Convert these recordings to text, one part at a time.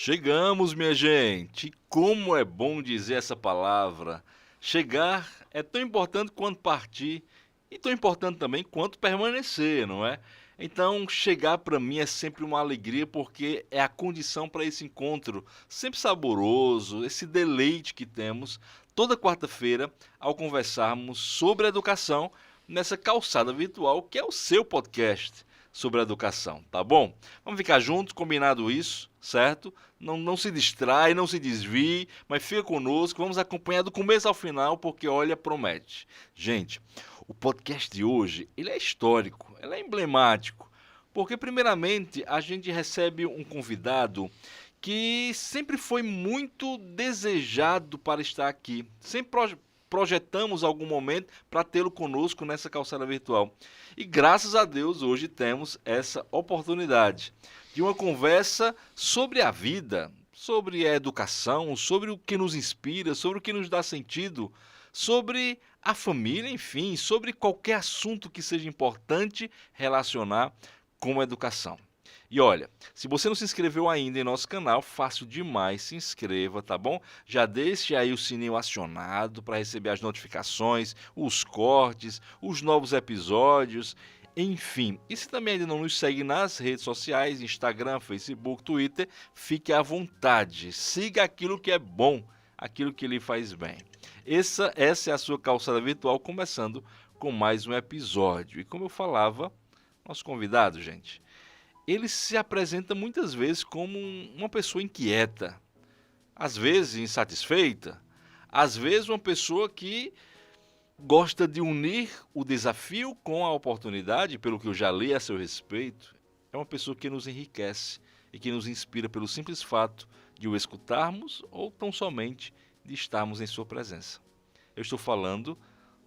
Chegamos, minha gente. Como é bom dizer essa palavra. Chegar é tão importante quanto partir e tão importante também quanto permanecer, não é? Então, chegar para mim é sempre uma alegria porque é a condição para esse encontro sempre saboroso, esse deleite que temos toda quarta-feira ao conversarmos sobre educação nessa calçada virtual que é o seu podcast sobre educação, tá bom? Vamos ficar juntos, combinado isso, certo? Não se distrai, não se desvie, mas fica conosco, vamos acompanhar do começo ao final, porque olha, promete. Gente, o podcast de hoje, ele é histórico, ele é emblemático, porque primeiramente a gente recebe um convidado que sempre foi muito desejado para estar aqui. Sempre projetamos algum momento para tê-lo conosco nessa calçada virtual. E graças a Deus hoje temos essa oportunidade de uma conversa sobre a vida, sobre a educação, sobre o que nos inspira, sobre o que nos dá sentido, sobre a família, enfim, sobre qualquer assunto que seja importante relacionar com a educação. E olha, se você não se inscreveu ainda em nosso canal, fácil demais, se inscreva, tá bom? Já deixe aí o sininho acionado para receber as notificações, os cortes, os novos episódios, enfim. E se também ainda não nos segue nas redes sociais, Instagram, Facebook, Twitter, fique à vontade, siga aquilo que é bom, aquilo que lhe faz bem. Essa é a sua calçada virtual, começando com mais um episódio. E como eu falava, nosso convidado, gente, ele se apresenta muitas vezes como uma pessoa inquieta, às vezes insatisfeita, às vezes uma pessoa que gosta de unir o desafio com a oportunidade, pelo que eu já li a seu respeito. É uma pessoa que nos enriquece e que nos inspira pelo simples fato de o escutarmos ou tão somente de estarmos em sua presença. Eu estou falando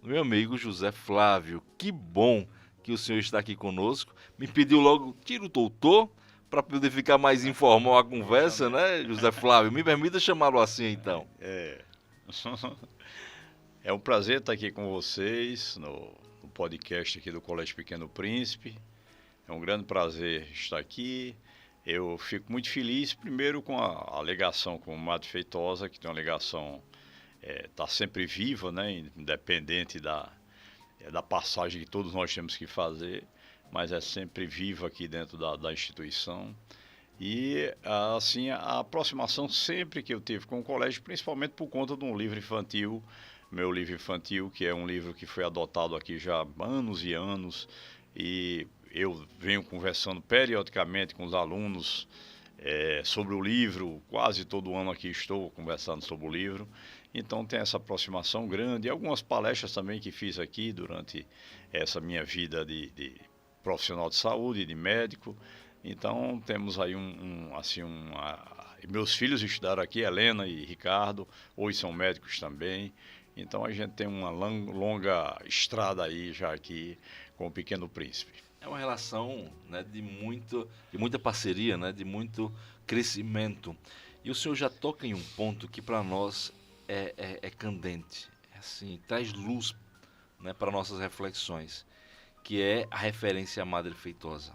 do meu amigo José Flávio. Que bom que o senhor está aqui conosco. Me pediu logo, tira o doutor, para poder ficar mais informal a conversa, né, José Flávio? Me permita chamá-lo assim, então. É, é um prazer estar aqui com vocês no podcast aqui do Colégio Pequeno Príncipe. É um grande prazer estar aqui. Eu fico muito feliz, primeiro, com a ligação com o Madre Feitosa, que tem uma ligação, está sempre viva, né, independente da passagem que todos nós temos que fazer, mas é sempre viva aqui dentro da instituição. E, assim, a aproximação sempre que eu tive com o colégio, principalmente por conta de um livro infantil, meu livro infantil, que é um livro que foi adotado aqui já há anos e anos, e eu venho conversando periodicamente com os alunos sobre o livro, quase todo ano aqui estou conversando sobre o livro, então tem essa aproximação grande, e algumas palestras também que fiz aqui durante essa minha vida de profissional de saúde, de médico. Então temos aí meus filhos estudaram aqui, Helena e Ricardo, hoje são médicos também. Então a gente tem uma longa estrada aí já aqui com o Pequeno Príncipe. É uma relação, né, de muita parceria, né, de muito crescimento. E o senhor já toca em um ponto que para nós é candente, assim, traz luz, né, para nossas reflexões, que é a referência à Madre Feitosa.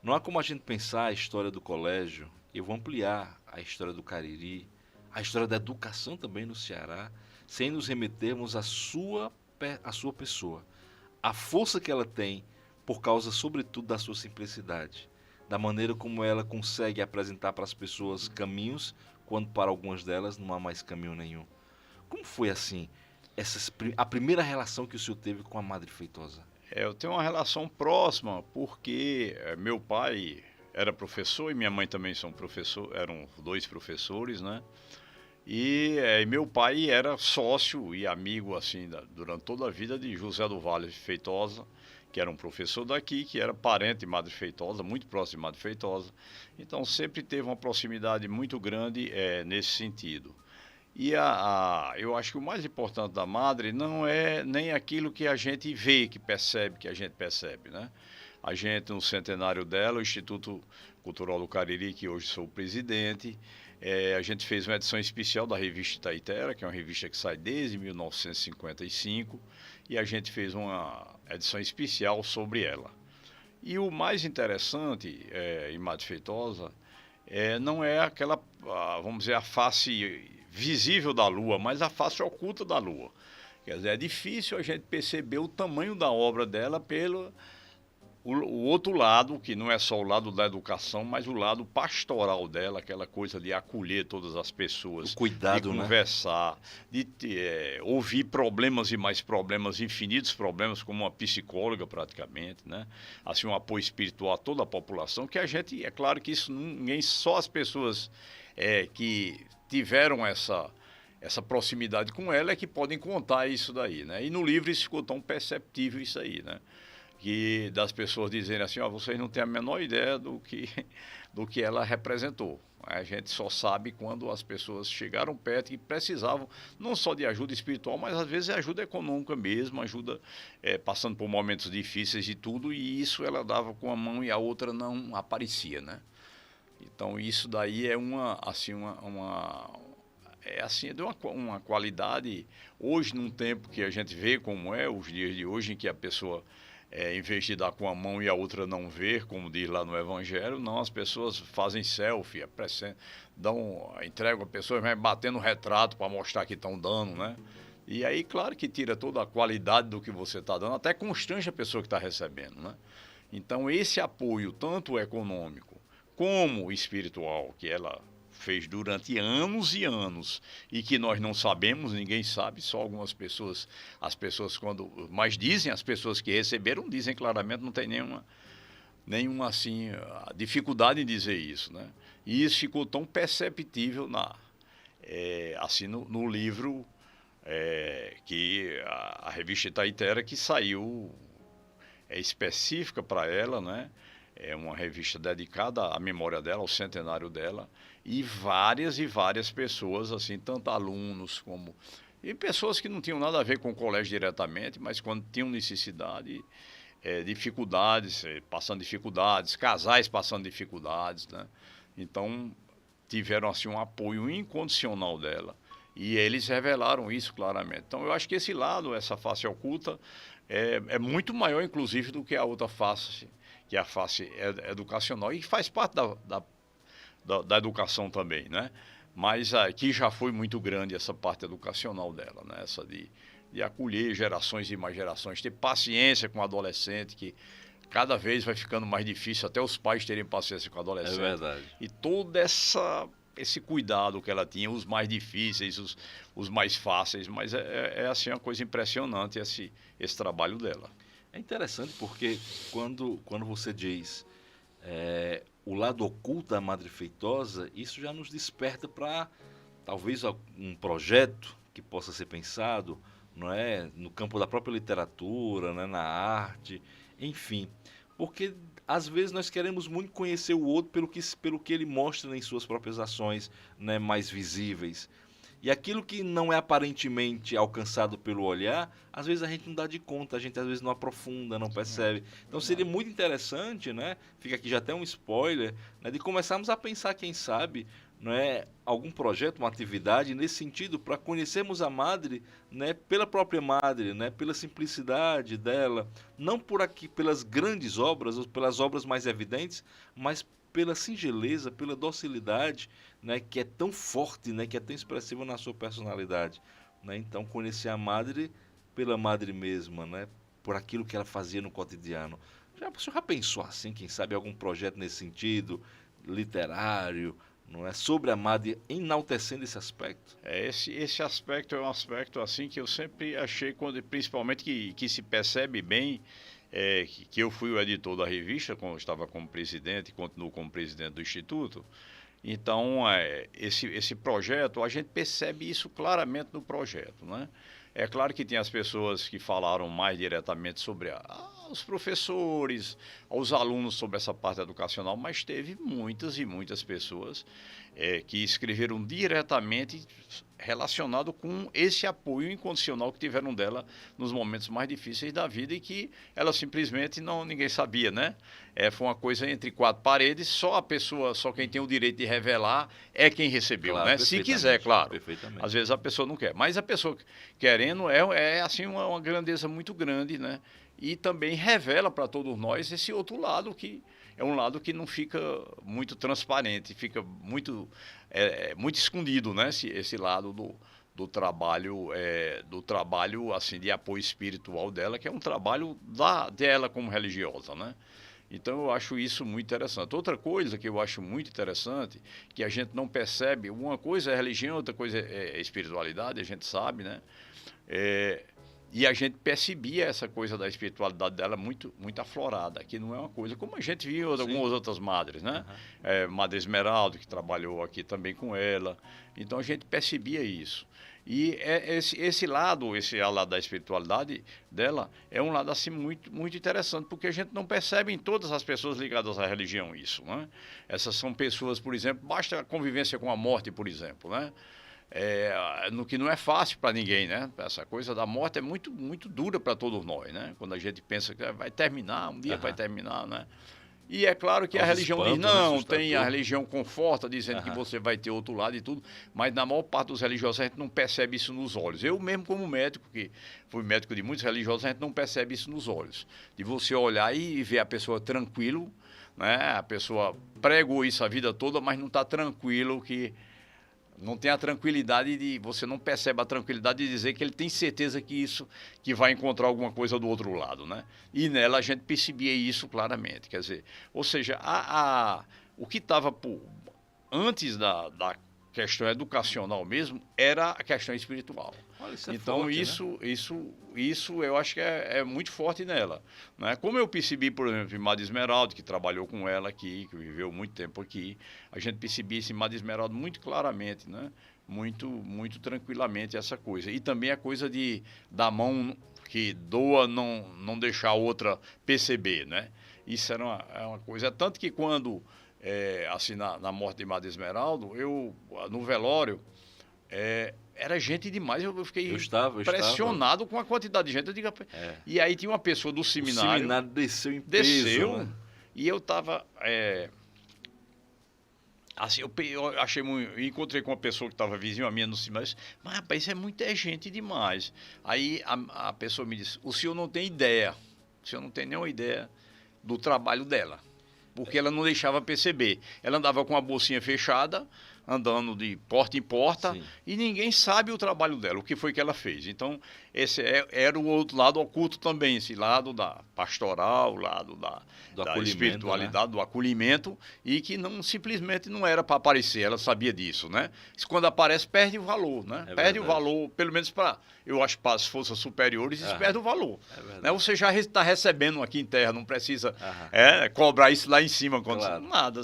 Não há como a gente pensar a história do colégio, eu vou ampliar a história do Cariri, a história da educação também no Ceará, sem nos remetermos à sua pessoa. A força que ela tem, por causa, sobretudo, da sua simplicidade, da maneira como ela consegue apresentar para as pessoas caminhos, quando para algumas delas não há mais caminho nenhum. Como foi assim, a primeira relação que o senhor teve com a Madre Feitosa? Eu tenho uma relação próxima porque meu pai era professor e minha mãe também eram dois professores, né? E meu pai era sócio e amigo, assim, durante toda a vida de José do Vale Feitosa, que era um professor daqui, que era parente de Madre Feitosa, muito próximo de Madre Feitosa. Então sempre teve uma proximidade muito grande nesse sentido. E eu acho que o mais importante da Madre não é nem aquilo que a gente vê, que a gente percebe, né? A gente, no centenário dela, o Instituto Cultural do Cariri, que hoje sou o presidente, a gente fez uma edição especial da revista Itaitera, que é uma revista que sai desde 1955, e a gente fez uma edição especial sobre ela. E o mais interessante em Madre Feitosa não é vamos dizer, a face visível da Lua, mas a face oculta da Lua. Quer dizer, é difícil a gente perceber o tamanho da obra dela pelo o outro lado, que não é só o lado da educação, mas o lado pastoral dela, aquela coisa de acolher todas as pessoas, O cuidado, de né? conversar, de ouvir problemas e mais problemas, infinitos problemas, como uma psicóloga praticamente, né? Assim, um apoio espiritual a toda a população, que a gente, é claro que isso ninguém, só as pessoas que tiveram essa proximidade com ela é que podem contar isso daí, né? E no livro isso ficou tão perceptível isso aí, né? Que das pessoas dizerem assim, ó, vocês não têm a menor ideia do que ela representou. A gente só sabe quando as pessoas chegaram perto e precisavam não só de ajuda espiritual, mas às vezes ajuda econômica mesmo, ajuda passando por momentos difíceis e tudo, e isso ela dava com a mão e a outra não aparecia, né? Então isso daí é assim, é de uma qualidade, hoje num tempo que a gente vê como é, os dias de hoje, em que a pessoa, em vez de dar com a mão e a outra não ver, como diz lá no Evangelho, não, as pessoas fazem selfie, entregam a pessoa, vai batendo retrato para mostrar que estão dando, né? E aí, claro que tira toda a qualidade do que você está dando, até constrange a pessoa que está recebendo, né? Então, esse apoio, tanto econômico como espiritual, que ela fez durante anos e anos e que nós não sabemos, ninguém sabe, só algumas pessoas, as pessoas mas dizem, as pessoas que receberam dizem claramente, não tem nenhuma assim dificuldade em dizer isso, né? E isso ficou tão perceptível assim no livro que a revista Itaitera, que saiu específica para ela, né? É uma revista dedicada à memória dela, ao centenário dela, e várias pessoas, assim, tanto alunos como... E pessoas que não tinham nada a ver com o colégio diretamente, mas quando tinham necessidade, dificuldades, passando dificuldades, casais passando dificuldades, né? Então, tiveram, assim, um apoio incondicional dela. E eles revelaram isso claramente. Então, eu acho que esse lado, essa face oculta, é muito maior, inclusive, do que a outra face, que é a face educacional, e faz parte da educação também, né? Mas aqui já foi muito grande essa parte educacional dela, né? Essa de acolher gerações e mais gerações, ter paciência com o adolescente, que cada vez vai ficando mais difícil até os pais terem paciência com o adolescente. É verdade. E todo esse cuidado que ela tinha, os mais difíceis, os mais fáceis, mas assim uma coisa impressionante esse trabalho dela. É interessante porque quando você diz o lado oculto da Madre Feitosa, isso já nos desperta para talvez um projeto que possa ser pensado, não é, no campo da própria literatura, né, na arte, enfim, porque às vezes nós queremos muito conhecer o outro pelo que ele mostra em suas próprias ações, né, mais visíveis. E aquilo que não é aparentemente alcançado pelo olhar, às vezes a gente não dá de conta, a gente às vezes não aprofunda, não percebe. Então seria muito interessante, né? Fica aqui já até um spoiler, né, de começarmos a pensar, quem sabe, não é, algum projeto, uma atividade nesse sentido para conhecermos a madre, né, pela própria madre, né, pela simplicidade dela, não por aqui pelas grandes obras ou pelas obras mais evidentes, mas pela singeleza, pela docilidade, né, que é tão forte, né, que é tão expressiva na sua personalidade, né? Então conhecer a madre pela madre mesma, né, por aquilo que ela fazia no cotidiano. O senhor já pensou assim, quem sabe algum projeto nesse sentido, literário, não é, sobre a madre, enaltecendo esse aspecto? Esse aspecto é um aspecto assim que eu sempre achei, principalmente que se percebe bem, que eu fui o editor da revista, quando eu estava como presidente e continuo como presidente do Instituto. Então, esse projeto, a gente percebe isso claramente no projeto, né? É claro que tem as pessoas que falaram mais diretamente sobre os professores, os alunos sobre essa parte educacional, mas teve muitas e muitas pessoas que escreveram diretamente relacionado com esse apoio incondicional que tiveram dela nos momentos mais difíceis da vida e que ela simplesmente ninguém sabia, né? Foi uma coisa entre quatro paredes, só quem tem o direito de revelar é quem recebeu, Claro, né? Se quiser, claro. Perfeitamente. Às vezes a pessoa não quer, mas a pessoa querendo assim uma grandeza muito grande, né? E também revela para todos nós esse outro lado que é um lado que não fica muito transparente, fica muito é muito escondido, né? Esse lado do trabalho assim de apoio espiritual dela, que é um trabalho dela como religiosa, né? Então eu acho isso muito interessante. Outra coisa que eu acho muito interessante, que a gente não percebe, uma coisa é religião, outra coisa é espiritualidade, a gente sabe, né? É, e a gente percebia essa coisa da espiritualidade dela muito aflorada, que não é uma coisa como a gente viu em Sim. algumas outras madres, né? Aham. Madre Esmeralda, que trabalhou aqui também com ela. Então a gente percebia isso. E esse lado da espiritualidade dela, é um lado assim muito interessante, porque a gente não percebe em todas as pessoas ligadas à religião isso, né? Essas são pessoas, por exemplo, basta a convivência com a morte, por exemplo, né? No que não é fácil para ninguém, né? Essa coisa da morte é muito dura para todos nós, né? Quando a gente pensa que vai terminar, um dia vai Aham. terminar, né? E é claro que a Causa religião diz, espanto, né? não, tem a Assustador. religião conforta, dizendo que Aham. você vai ter outro lado e tudo, mas na maior parte dos religiosos a gente não percebe isso nos olhos. Eu mesmo como médico, que fui médico de muitos religiosos, a gente não percebe isso nos olhos. De você olhar e ver a pessoa tranquilo, né? A pessoa pregou isso a vida toda, mas não está tranquilo, que não tem a tranquilidade você não percebe a tranquilidade de dizer que ele tem certeza que vai encontrar alguma coisa do outro lado, né? E nela a gente percebia isso claramente, quer dizer, ou seja, o que estava antes da questão educacional mesmo era a questão espiritual. Olha, isso é Então forte, né? isso eu acho que é muito forte nela, né? Como eu percebi, por exemplo, em Madre Esmeralda, que trabalhou com ela aqui, que viveu muito tempo aqui, a gente percebia esse Madre Esmeralda muito claramente, né? Muito tranquilamente essa coisa. E também a coisa da mão que doa não deixar a outra perceber, né? Isso era uma coisa. Tanto que quando, assim, na morte de Madre Esmeralda, no velório, era gente demais, eu fiquei Eu estava. impressionado com a quantidade de gente. É. E aí tinha uma pessoa do O seminário, seminário desceu em peso, desceu, né? e eu estava. Assim, eu achei muito. Eu encontrei com uma pessoa que estava vizinho a minha no seminário, mas rapaz, isso é muita gente demais. Aí a pessoa me disse: o senhor não tem ideia, o senhor não tem nenhuma ideia do trabalho dela, porque ela não deixava perceber. Ela andava com a bolsinha fechada, andando de porta em porta, Sim. e ninguém sabe o trabalho dela, o que foi que ela fez. Então, esse era o outro lado oculto também, esse lado da pastoral, o lado Do da acolhimento, né? espiritualidade, do acolhimento, e que não simplesmente não era para aparecer, ela sabia disso, né? Isso quando aparece, perde o valor, né? É Perde o verdade. valor, pelo menos para, eu acho, para as forças superiores, isso Aham. perde o valor. É Né? verdade. Você já está recebendo aqui em terra, não precisa Aham. cobrar isso lá em cima. Claro. Nada,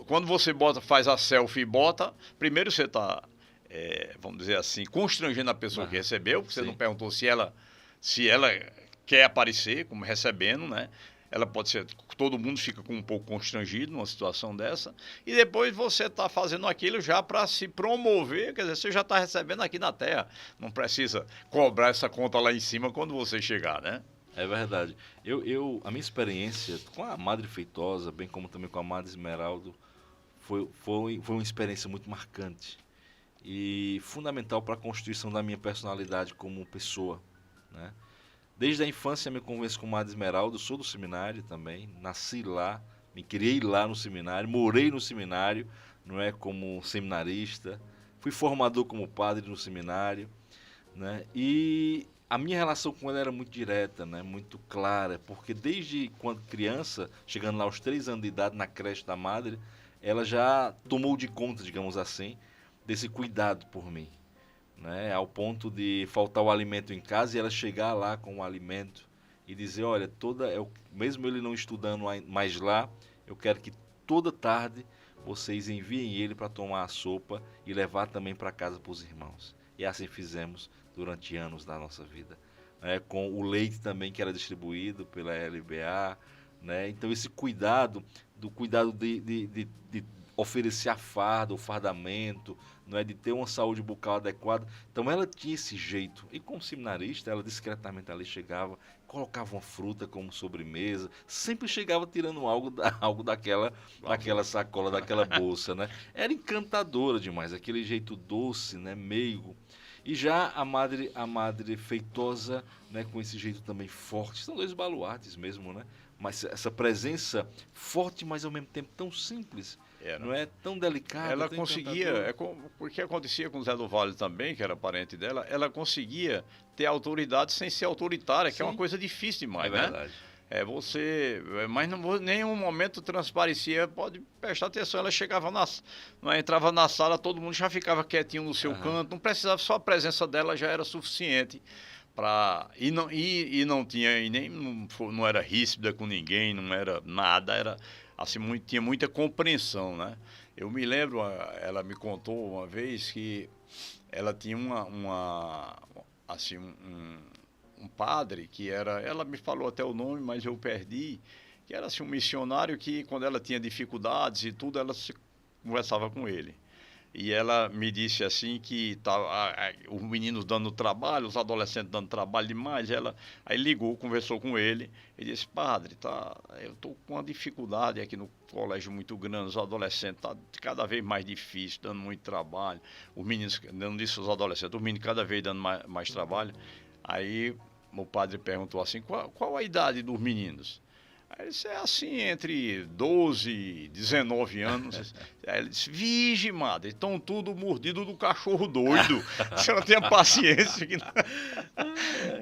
quando você faz a selfie e bota, primeiro você está, vamos dizer assim, constrangendo a pessoa que Aham. recebeu, porque você não Sim. perguntou se ela quer aparecer como recebendo, né? Ela pode ser, todo mundo fica um pouco constrangido numa situação dessa, e depois você está fazendo aquilo já para se promover, quer dizer, você já está recebendo aqui na Terra, não precisa cobrar essa conta lá em cima quando você chegar, né? É verdade. A minha experiência com a Madre Feitosa, bem como também com a Madre Esmeralda, foi uma experiência muito marcante e fundamental para a constituição da minha personalidade como pessoa, né? Desde a infância me convenço com Madre Esmeralda, eu sou do seminário também, nasci lá, me criei lá no seminário, morei no seminário, não é, como seminarista, fui formador como padre no seminário, né? E a minha relação com ela era muito direta, né? Muito clara, porque desde quando criança, chegando lá aos 3 anos de idade na creche da madre, ela já tomou de conta, digamos assim, desse cuidado por mim, né? Ao ponto de faltar o alimento em casa e ela chegar lá com o alimento e dizer, olha, mesmo ele não estudando mais lá, eu quero que toda tarde vocês enviem ele para tomar a sopa e levar também para casa para os irmãos. E assim fizemos durante anos da nossa vida, né? Com o leite também que era distribuído pela LBA, né? Então esse cuidado, do cuidado de oferecer a farda, o fardamento, não é, de ter uma saúde bucal adequada. Então ela tinha esse jeito. E como seminarista, ela discretamente ali chegava, colocava uma fruta como sobremesa, sempre chegava tirando algo daquela sacola, daquela bolsa, né? Era encantadora demais, aquele jeito doce, né, meigo. E já a madre Feitosa, né, com esse jeito também forte, são dois baluartes mesmo, né? Mas essa presença forte, mas ao mesmo tempo tão simples, não é tão delicada. Ela tão conseguia, encantadora. porque acontecia com o Zé do Vale também, que era parente dela, ela conseguia ter autoridade sem ser autoritária, que é uma Sim, coisa difícil é demais, né? verdade. Mas não, em nenhum momento transparecia, pode prestar atenção, ela chegava entrava na sala, todo mundo já ficava quietinho no seu Aham. canto, não precisava, só a presença dela já era suficiente para e não tinha e nem não era ríspida com ninguém, não era nada, era assim tinha muita compreensão, né? Eu me lembro, ela me contou uma vez que ela tinha assim um padre que era, ela me falou até o nome, mas eu perdi, que era assim um missionário que quando ela tinha dificuldades e tudo, ela conversava com ele. E ela me disse assim que os meninos dando trabalho, os adolescentes dando trabalho demais. Aí ligou, conversou com ele e disse: Padre, eu estou com uma dificuldade aqui no colégio muito grande, os adolescentes tá cada vez mais difícil, dando muito trabalho. Os meninos, não disse os adolescentes, os meninos cada vez dando mais trabalho. Aí o padre perguntou assim: qual a idade dos meninos? Aí ele disse, é assim, entre 12 e 19 anos. Aí ele disse, vige, madre, estão tudo mordido do cachorro doido. Você não tem paciência.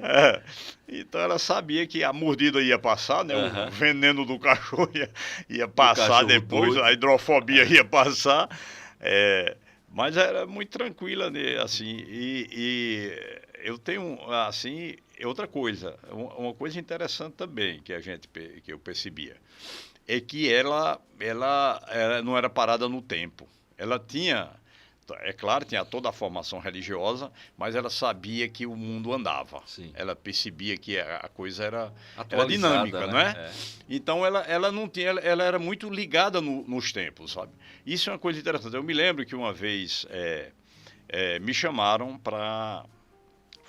É. Então ela sabia que a mordida ia passar, né? O Aham. veneno do cachorro ia Do passar cachorro depois, doido. a hidrofobia ia passar. É, mas era muito tranquila, né? Assim, e eu tenho, assim, outra coisa, uma coisa interessante também que eu percebia, é que ela não era parada no tempo. Ela tinha, é claro, tinha toda a formação religiosa, mas ela sabia que o mundo andava. Sim. Ela percebia que a coisa era Atualizada, dinâmica, não né? é? É. Então ela não tinha, ela era muito ligada nos tempos, sabe? Isso é uma coisa interessante. Eu me lembro que uma vez me chamaram para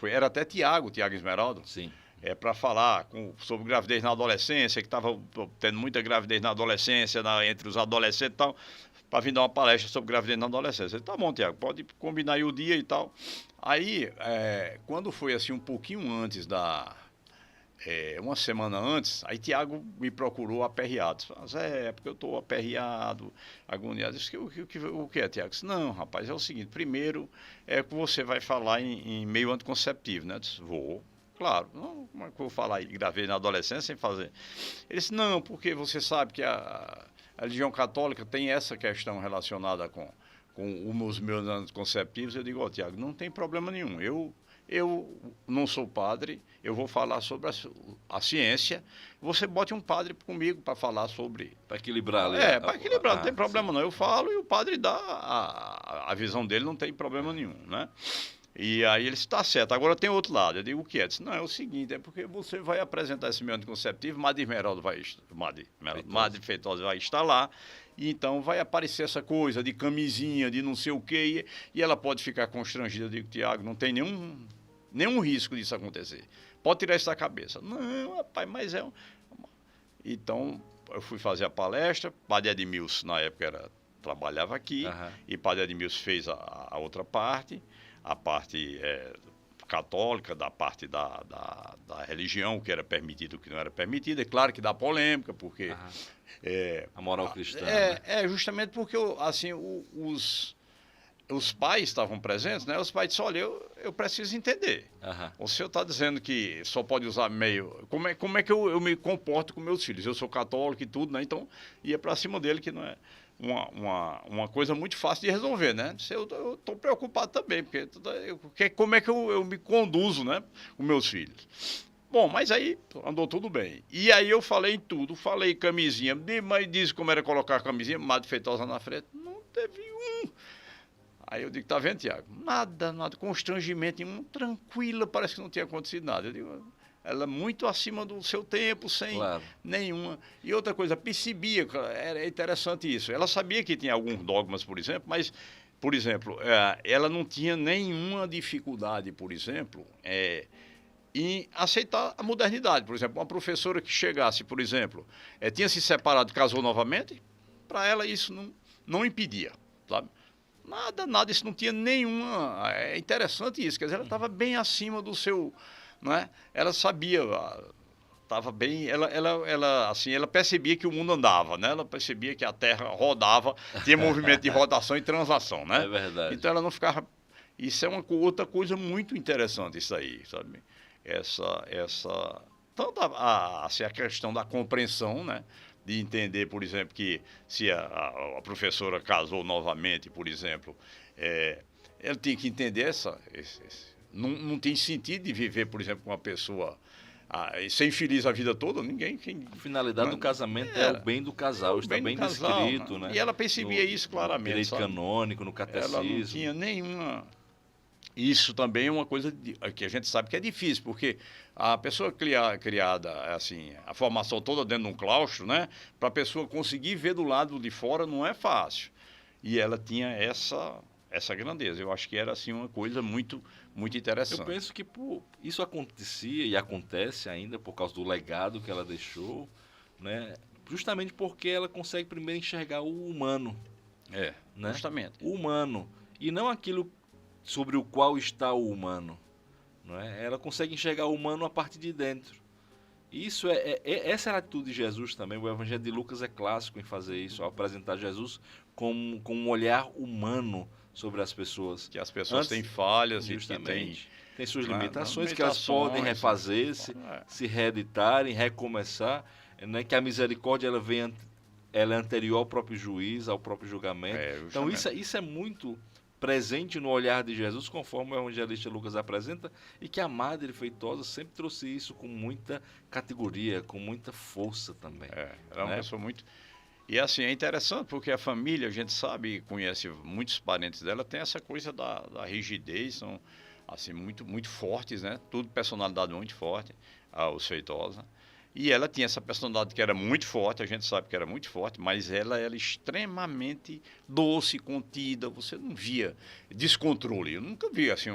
era até Tiago Esmeraldo, Sim. para falar sobre gravidez na adolescência, que estava tendo muita gravidez na adolescência, entre os adolescentes e tal, para vir dar uma palestra sobre gravidez na adolescência. Eu disse, tá bom, Tiago, pode combinar aí o dia e tal. Aí, quando foi assim um pouquinho antes uma semana antes, aí Tiago me procurou aperreado. Zé, é porque eu estou aperreado, agoniado. Eu disse, o que é, Tiago? Disse, não, rapaz, é o seguinte, primeiro é que você vai falar em meio anticonceptivo, né? Eu disse, vou. Claro, não, como é que eu vou falar aí? Gravei na adolescência sem fazer. Ele disse, não, porque você sabe que a religião católica tem essa questão relacionada com os meus anticonceptivos. Eu digo, ó, Tiago, não tem problema nenhum. Eu não sou padre, eu vou falar sobre a ciência. Você bote um padre comigo para falar sobre. Para equilibrar ali. Para equilibrar, não tem problema sim. não. Eu falo e o padre dá a visão dele, não tem problema nenhum, né? E aí ele está certo. Agora tem outro lado. Eu digo o que é? Disse, não, é o seguinte, é porque você vai apresentar esse meu anticonceptivo, Madre Feitosa vai estar lá, e então vai aparecer essa coisa de camisinha, de não sei o quê, e ela pode ficar constrangida. Eu digo, Tiago, não tem nenhum risco disso acontecer. Pode tirar isso da cabeça. Não, rapaz, mas é Então, eu fui fazer a palestra, Padre Edmilson, na época, trabalhava aqui, e Padre Edmilson fez a outra parte, a parte católica, da parte da religião, o que era permitido e o que não era permitido. É claro que dá polêmica, porque... a moral cristã. Né? Justamente porque, assim, os pais estavam presentes, né? Os pais disseram, olha, eu preciso entender. O senhor está dizendo que só pode usar meio... Como é que eu me comporto com meus filhos? Eu sou católico e tudo, né? Então, ia para cima dele, que não é uma coisa muito fácil de resolver, né? Eu estou preocupado também, porque como é que eu me conduzo, né? Com meus filhos. Bom, mas aí andou tudo bem. E aí eu falei em tudo, falei camisinha, mas disse como era colocar a camisinha, Madre Feitosa na frente, não teve um... Aí eu digo, tá vendo, Tiago? Nada, constrangimento nenhum, tranquila, parece que não tinha acontecido nada. Eu digo, ela é muito acima do seu tempo, sem nenhuma. E outra coisa, percebia, era interessante isso. Ela sabia que tinha alguns dogmas, por exemplo, mas, por exemplo, ela não tinha nenhuma dificuldade, por exemplo, em aceitar a modernidade. Por exemplo, uma professora que chegasse, por exemplo, tinha se separado, casou novamente, para ela isso não impedia, sabe? Nada, isso não tinha nenhuma... É interessante isso, quer dizer, ela estava bem acima do seu... Não é? Ela sabia estava bem, assim, ela percebia que o mundo andava, né? Ela percebia que a Terra rodava, tinha movimento de rotação e translação, É né? verdade. Então ela não ficava. Isso é uma outra coisa muito interessante, isso aí, sabe? Essa tanto assim, a questão da compreensão, né? De entender, por exemplo, que se a professora casou novamente, por exemplo, ela tinha que entender não tem sentido de viver, por exemplo, com uma pessoa ser infeliz a vida toda, ninguém. A finalidade do Não, casamento é o bem do é casal, o está bem do bem casal, né? descrito, né? E ela percebia isso No claramente, direito sabe? canônico, no Ela não catecismo. tinha nenhuma. Isso também é uma coisa que a gente sabe que é difícil, porque a pessoa criada, assim, a formação toda dentro de um claustro, né? Para a pessoa conseguir ver do lado de fora não é fácil. E ela tinha essa grandeza. Eu acho que era assim uma coisa muito Eu interessante. penso que isso acontecia e acontece ainda por causa do legado que ela deixou, né? Justamente porque ela consegue primeiro enxergar o humano, né? Justamente. O humano e não aquilo sobre o qual está o humano, não é? Ela consegue enxergar o humano a partir de dentro. Isso essa é a atitude de Jesus também. O Evangelho de Lucas é clássico em fazer isso, ao apresentar Jesus com um olhar humano sobre as pessoas. Que as pessoas têm Antes, falhas e têm, justamente, tem suas né, limitações que elas podem limitações. refazer-se, se reeditarem, recomeçar, né? Que a misericórdia ela é anterior ao próprio juiz, ao próprio julgamento. Então Justamente. isso é muito presente no olhar de Jesus, conforme o evangelista Lucas apresenta, e que a Madre Feitosa sempre trouxe isso com muita categoria, com muita força também. Ela é uma pessoa muito. E assim, é interessante porque a família, a gente sabe e conhece muitos parentes dela, tem essa coisa da rigidez, são assim, muito fortes, né? Tudo personalidade muito forte, os Feitosa. E ela tinha essa personalidade que era muito forte, a gente sabe que era muito forte, mas ela era extremamente doce, contida, você não via descontrole. Eu nunca vi assim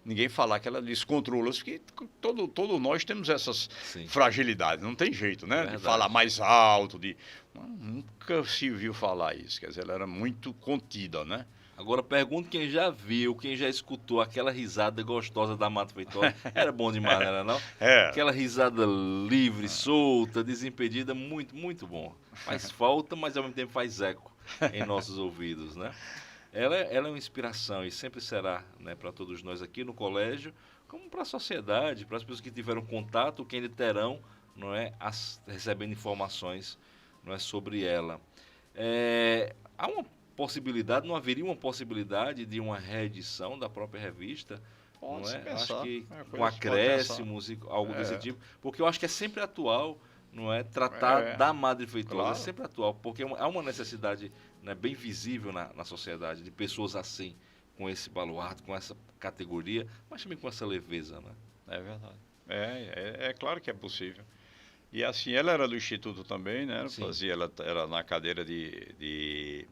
ninguém falar que ela descontrola, porque todo nós temos essas Sim, fragilidades, não tem jeito, né? verdade. De falar mais alto, nunca se viu falar isso, quer dizer, ela era muito contida, né? Agora pergunto quem já viu, quem já escutou aquela risada gostosa da Mata Feitosa. Era bom demais, não era não? É, Aquela risada livre, solta, desimpedida, muito bom. Faz falta, mas ao mesmo tempo faz eco em nossos ouvidos, né? Ela é uma inspiração e sempre será, né, para todos nós aqui no colégio, como para a sociedade, para as pessoas que tiveram contato, que ainda terão, não é, recebendo informações, não é, sobre ela. Há uma possibilidade, não haveria uma possibilidade de uma reedição da própria revista, não pode-se é? Eu acho pensar, que é uma com coisa que se pode pensar. acréscimos e algo desse É, tipo, porque eu acho que é sempre atual, não é? Tratar da Madre Feitosa é claro. sempre atual, porque há uma necessidade, né, bem visível na sociedade de pessoas assim, com esse baluarte, com essa categoria, mas também com essa leveza, né? É verdade. É claro que é possível. E assim, ela era do Instituto também, né? Sim. Ela era na cadeira de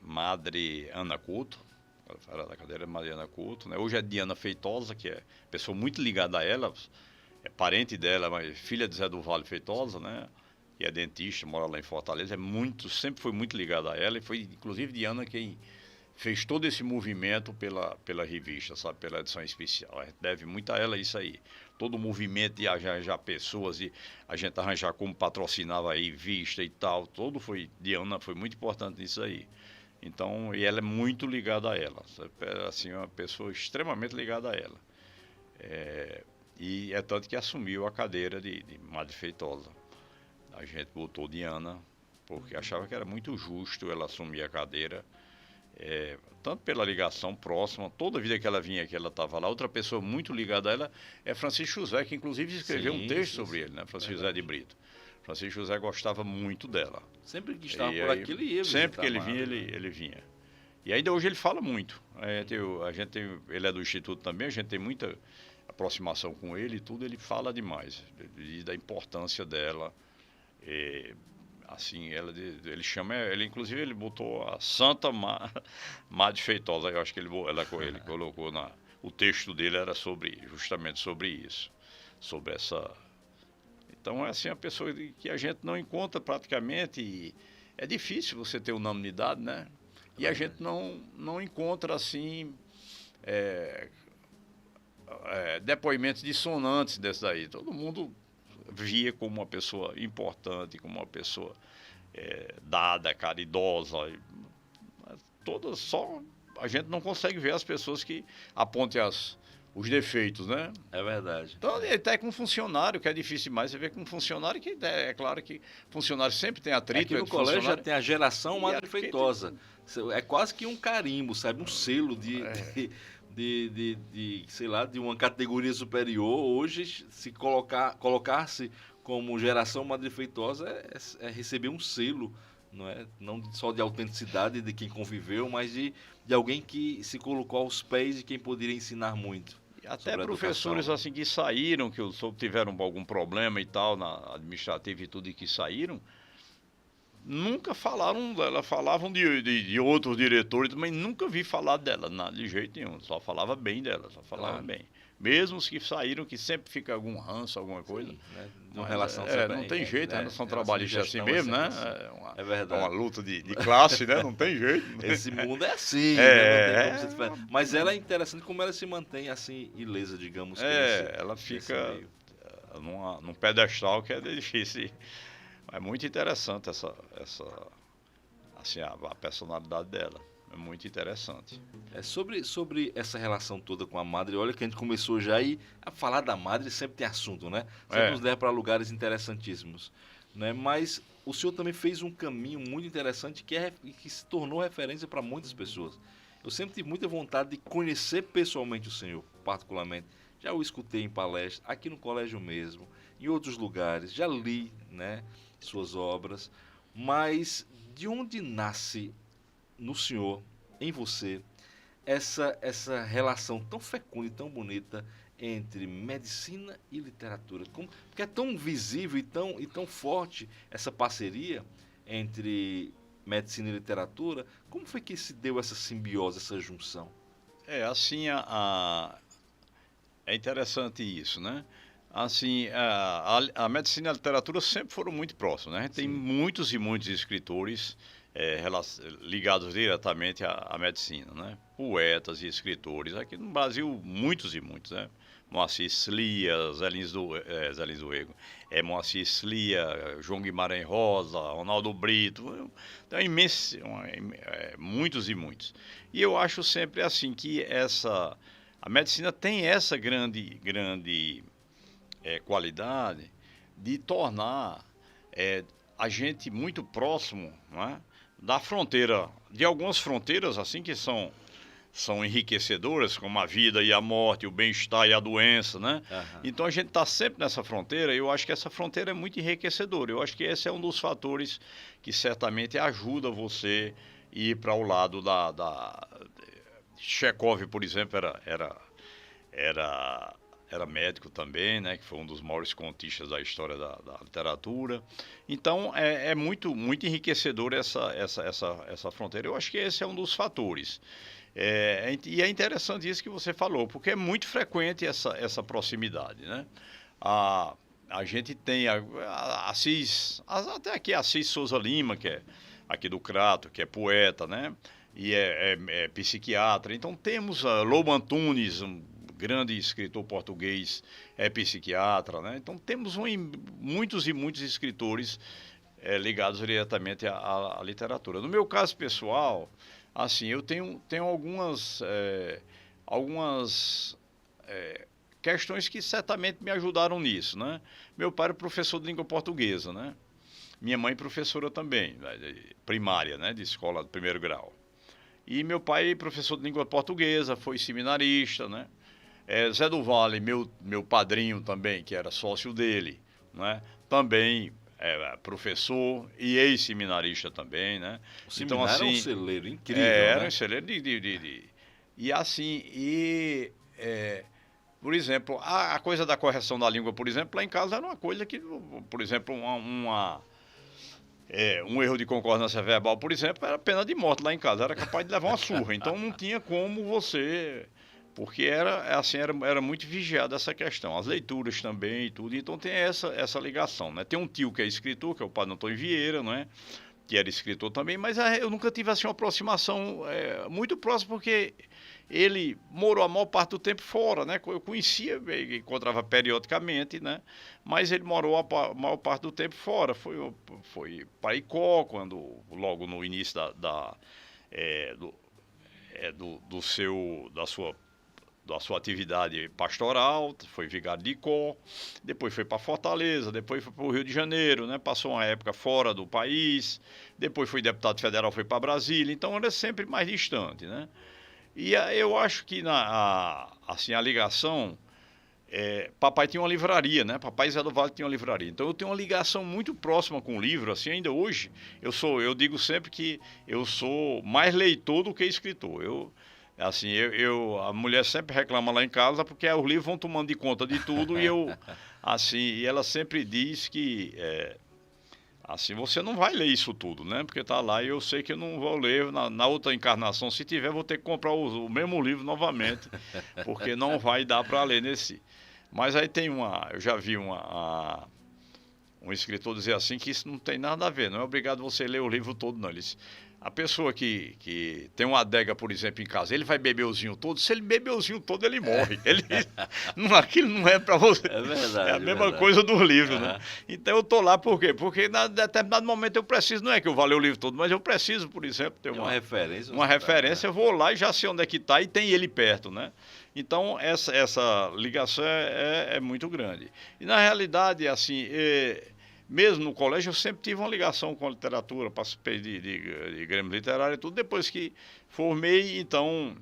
Madre Ana Couto. Ela era da cadeira de Madre Ana Couto, né? Hoje é Diana Feitosa, que é pessoa muito ligada a ela, é parente dela, mas filha de Zé do Vale Feitosa, né? E é dentista, mora lá em Fortaleza, sempre foi muito ligada a ela, e foi inclusive Diana quem fez todo esse movimento pela revista, sabe, pela edição especial. A gente deve muito a ela isso aí. Todo o movimento de arranjar pessoas e a gente arranjar como patrocinava aí, vista e tal, Diana foi muito importante nisso aí. Então, e ela é muito ligada a ela, sabe? Assim, uma pessoa extremamente ligada a ela. E é tanto que assumiu a cadeira de Madre Feitosa. A gente botou Diana, porque achava que era muito justo ela assumir a cadeira. Tanto pela ligação próxima, toda vida que ela vinha aqui, ela estava lá. Outra pessoa muito ligada a ela é Francisco José, que inclusive escreveu um texto sobre ele, né? Francisco José de Brito. Francisco José gostava muito dela. Sempre que estava E por aí, aqui, ele ia visitar sempre que ele a vinha, Madre, né? ele vinha. E ainda hoje ele fala muito. Ele é do Instituto também, a gente tem muita aproximação com ele e tudo, ele fala demais. Da importância dela. Assim, ele chama, inclusive ele botou a Santa Madre Feitosa, eu acho que ele colocou o texto dele era justamente sobre isso, sobre essa. Então é assim, a pessoa que a gente não encontra praticamente, e é difícil você ter unanimidade, né? E a gente não encontra assim depoimentos dissonantes desse daí. Todo mundo via como uma pessoa importante, como uma pessoa dada, caridosa. Todas só a gente não consegue ver as pessoas que apontem os defeitos, né? É verdade. Então, até com funcionário, que é difícil demais, você vê com um funcionário que é claro que funcionário sempre tem atrito. Aqui no entre colégio já funcionário. tem a geração E malfeitosa. É quase que um carimbo, sabe? Um selo sei lá, de uma categoria superior. Hoje, se colocar-se como geração malfeitosa é receber um selo, não é? Não só de autenticidade de quem conviveu, mas de alguém que se colocou aos pés de quem poderia ensinar muito. Até Sobre a professores educação, assim que saíram, que tiveram algum problema e tal, na administrativa e tudo, e que saíram, nunca falaram dela, falavam de outros diretores, mas nunca vi falar dela, de jeito nenhum, só falava bem dela, só falava claro. bem. Mesmo os que saíram, que sempre fica algum ranço, alguma coisa. Sim, né? Uma relação Não tem jeito, né? Não são trabalhistas assim gestão mesmo, né? assim. É É verdade. uma luta de classe, né? Não tem jeito. Esse mundo é assim, né? Não tem como você... Mas ela é interessante como ela se mantém assim, ilesa, digamos. Ela fica num pedestal que é difícil. É muito interessante assim, a personalidade dela. É muito interessante. Sobre essa relação toda com a madre, olha que a gente começou já aí a falar da madre, sempre tem assunto, né? Sempre nos leva para lugares interessantíssimos, né? Mas o senhor também fez um caminho muito interessante que se tornou referência para muitas pessoas. Eu sempre tive muita vontade de conhecer pessoalmente o senhor, particularmente. Já o escutei em palestras, aqui no colégio mesmo, em outros lugares, já li, né, suas obras, mas de onde nasce no senhor, em você, essa relação tão fecunda e tão bonita entre medicina e literatura? Porque é tão visível e tão forte essa parceria entre medicina e literatura. Como foi que se deu essa simbiose, essa junção? Assim, é interessante isso, né? Assim, a medicina e a literatura sempre foram muito próximas, né? A gente tem muitos e muitos escritores ligados diretamente à medicina, né? Poetas e escritores. Aqui no Brasil, muitos e muitos, né? Moacir Slia, Zé Lins do Rego, Moacir Slia, João Guimarães Rosa, Ronaldo Brito, então, muitos e muitos. E eu acho sempre assim que a medicina tem essa grande qualidade de tornar a gente muito próximo, não é? Da fronteira, de algumas fronteiras assim que são enriquecedoras, como a vida e a morte, o bem-estar e a doença, né? Aham. Então a gente está sempre nessa fronteira e eu acho que essa fronteira é muito enriquecedora. Eu acho que esse é um dos fatores que certamente ajuda você a ir para o lado da Chekhov, por exemplo, era médico também, né, que foi um dos maiores contistas da história da literatura. Então, é muito enriquecedor essa fronteira. Eu acho que esse é um dos fatores. E é interessante isso que você falou, porque é muito frequente essa proximidade, né? A gente tem até aqui a Assis Souza Lima, que é aqui do Crato, que é poeta, né? E é psiquiatra. Então, temos Lobo Antunes, um grande escritor português, é psiquiatra, né? Então temos muitos e muitos escritores ligados diretamente à literatura. No meu caso pessoal, assim, eu tenho algumas questões que certamente me ajudaram nisso, né? Meu pai era professor de língua portuguesa, né? Minha mãe professora também, primária, né? De escola de primeiro grau. E meu pai professor de língua portuguesa, foi seminarista, né? Zé do Vale, meu padrinho também, que era sócio dele, né? Também professor e ex-seminarista também, né? O seminário então, assim, era um celeiro incrível, né? Era um celeiro E assim, por exemplo, a coisa da correção da língua, por exemplo, lá em casa era uma coisa que, por exemplo, um erro de concordância verbal, por exemplo, era pena de morte lá em casa, era capaz de levar uma surra. Então não tinha como você... Porque era muito vigiada essa questão. As leituras também e tudo. Então tem essa ligação, né? Tem um tio que é escritor, que é o Padre Antônio Vieira, não é? Que era escritor também, mas eu nunca tive assim, uma aproximação muito próxima, porque ele morou a maior parte do tempo fora, né? Eu conhecia, encontrava periodicamente, né? Mas ele morou a maior parte do tempo fora. Foi para Icó, logo no início da sua atividade pastoral, foi vigário de Icó, depois foi para Fortaleza, depois foi para o Rio de Janeiro, né? Passou uma época fora do país, depois foi deputado federal, foi para Brasília, então era sempre mais distante, né? E eu acho que assim, a ligação, papai tinha uma livraria, né? Papai Zé do Vale tinha uma livraria. Então eu tenho uma ligação muito próxima com o livro, assim, ainda hoje. Eu digo sempre que eu sou mais leitor do que escritor. A mulher sempre reclama lá em casa porque os livros vão tomando de conta de tudo e ela sempre diz que assim, você não vai ler isso tudo, né? Porque tá lá e eu sei que eu não vou ler na outra encarnação. Se tiver, vou ter que comprar o mesmo livro novamente, porque não vai dar para ler nesse. Mas aí eu já vi um escritor dizer assim que isso não tem nada a ver, não é obrigado você ler o livro todo, não. A pessoa que tem uma adega, por exemplo, em casa, ele vai beber o vinho todo, se ele beber o vinho todo, ele morre. Aquilo não é para você. É verdade. É a mesma coisa do livro, Uhum. né? Então eu tô lá por quê? Porque em determinado momento eu preciso, não é que eu vou ler o livro todo, mas eu preciso, por exemplo, ter uma referência. uma referência, eu vou lá e já sei onde é que está e tem ele perto, né? Então essa ligação é muito grande. E na realidade, assim, mesmo no colégio, eu sempre tive uma ligação com a literatura, participei de grêmio literário e tudo. Depois que formei, então,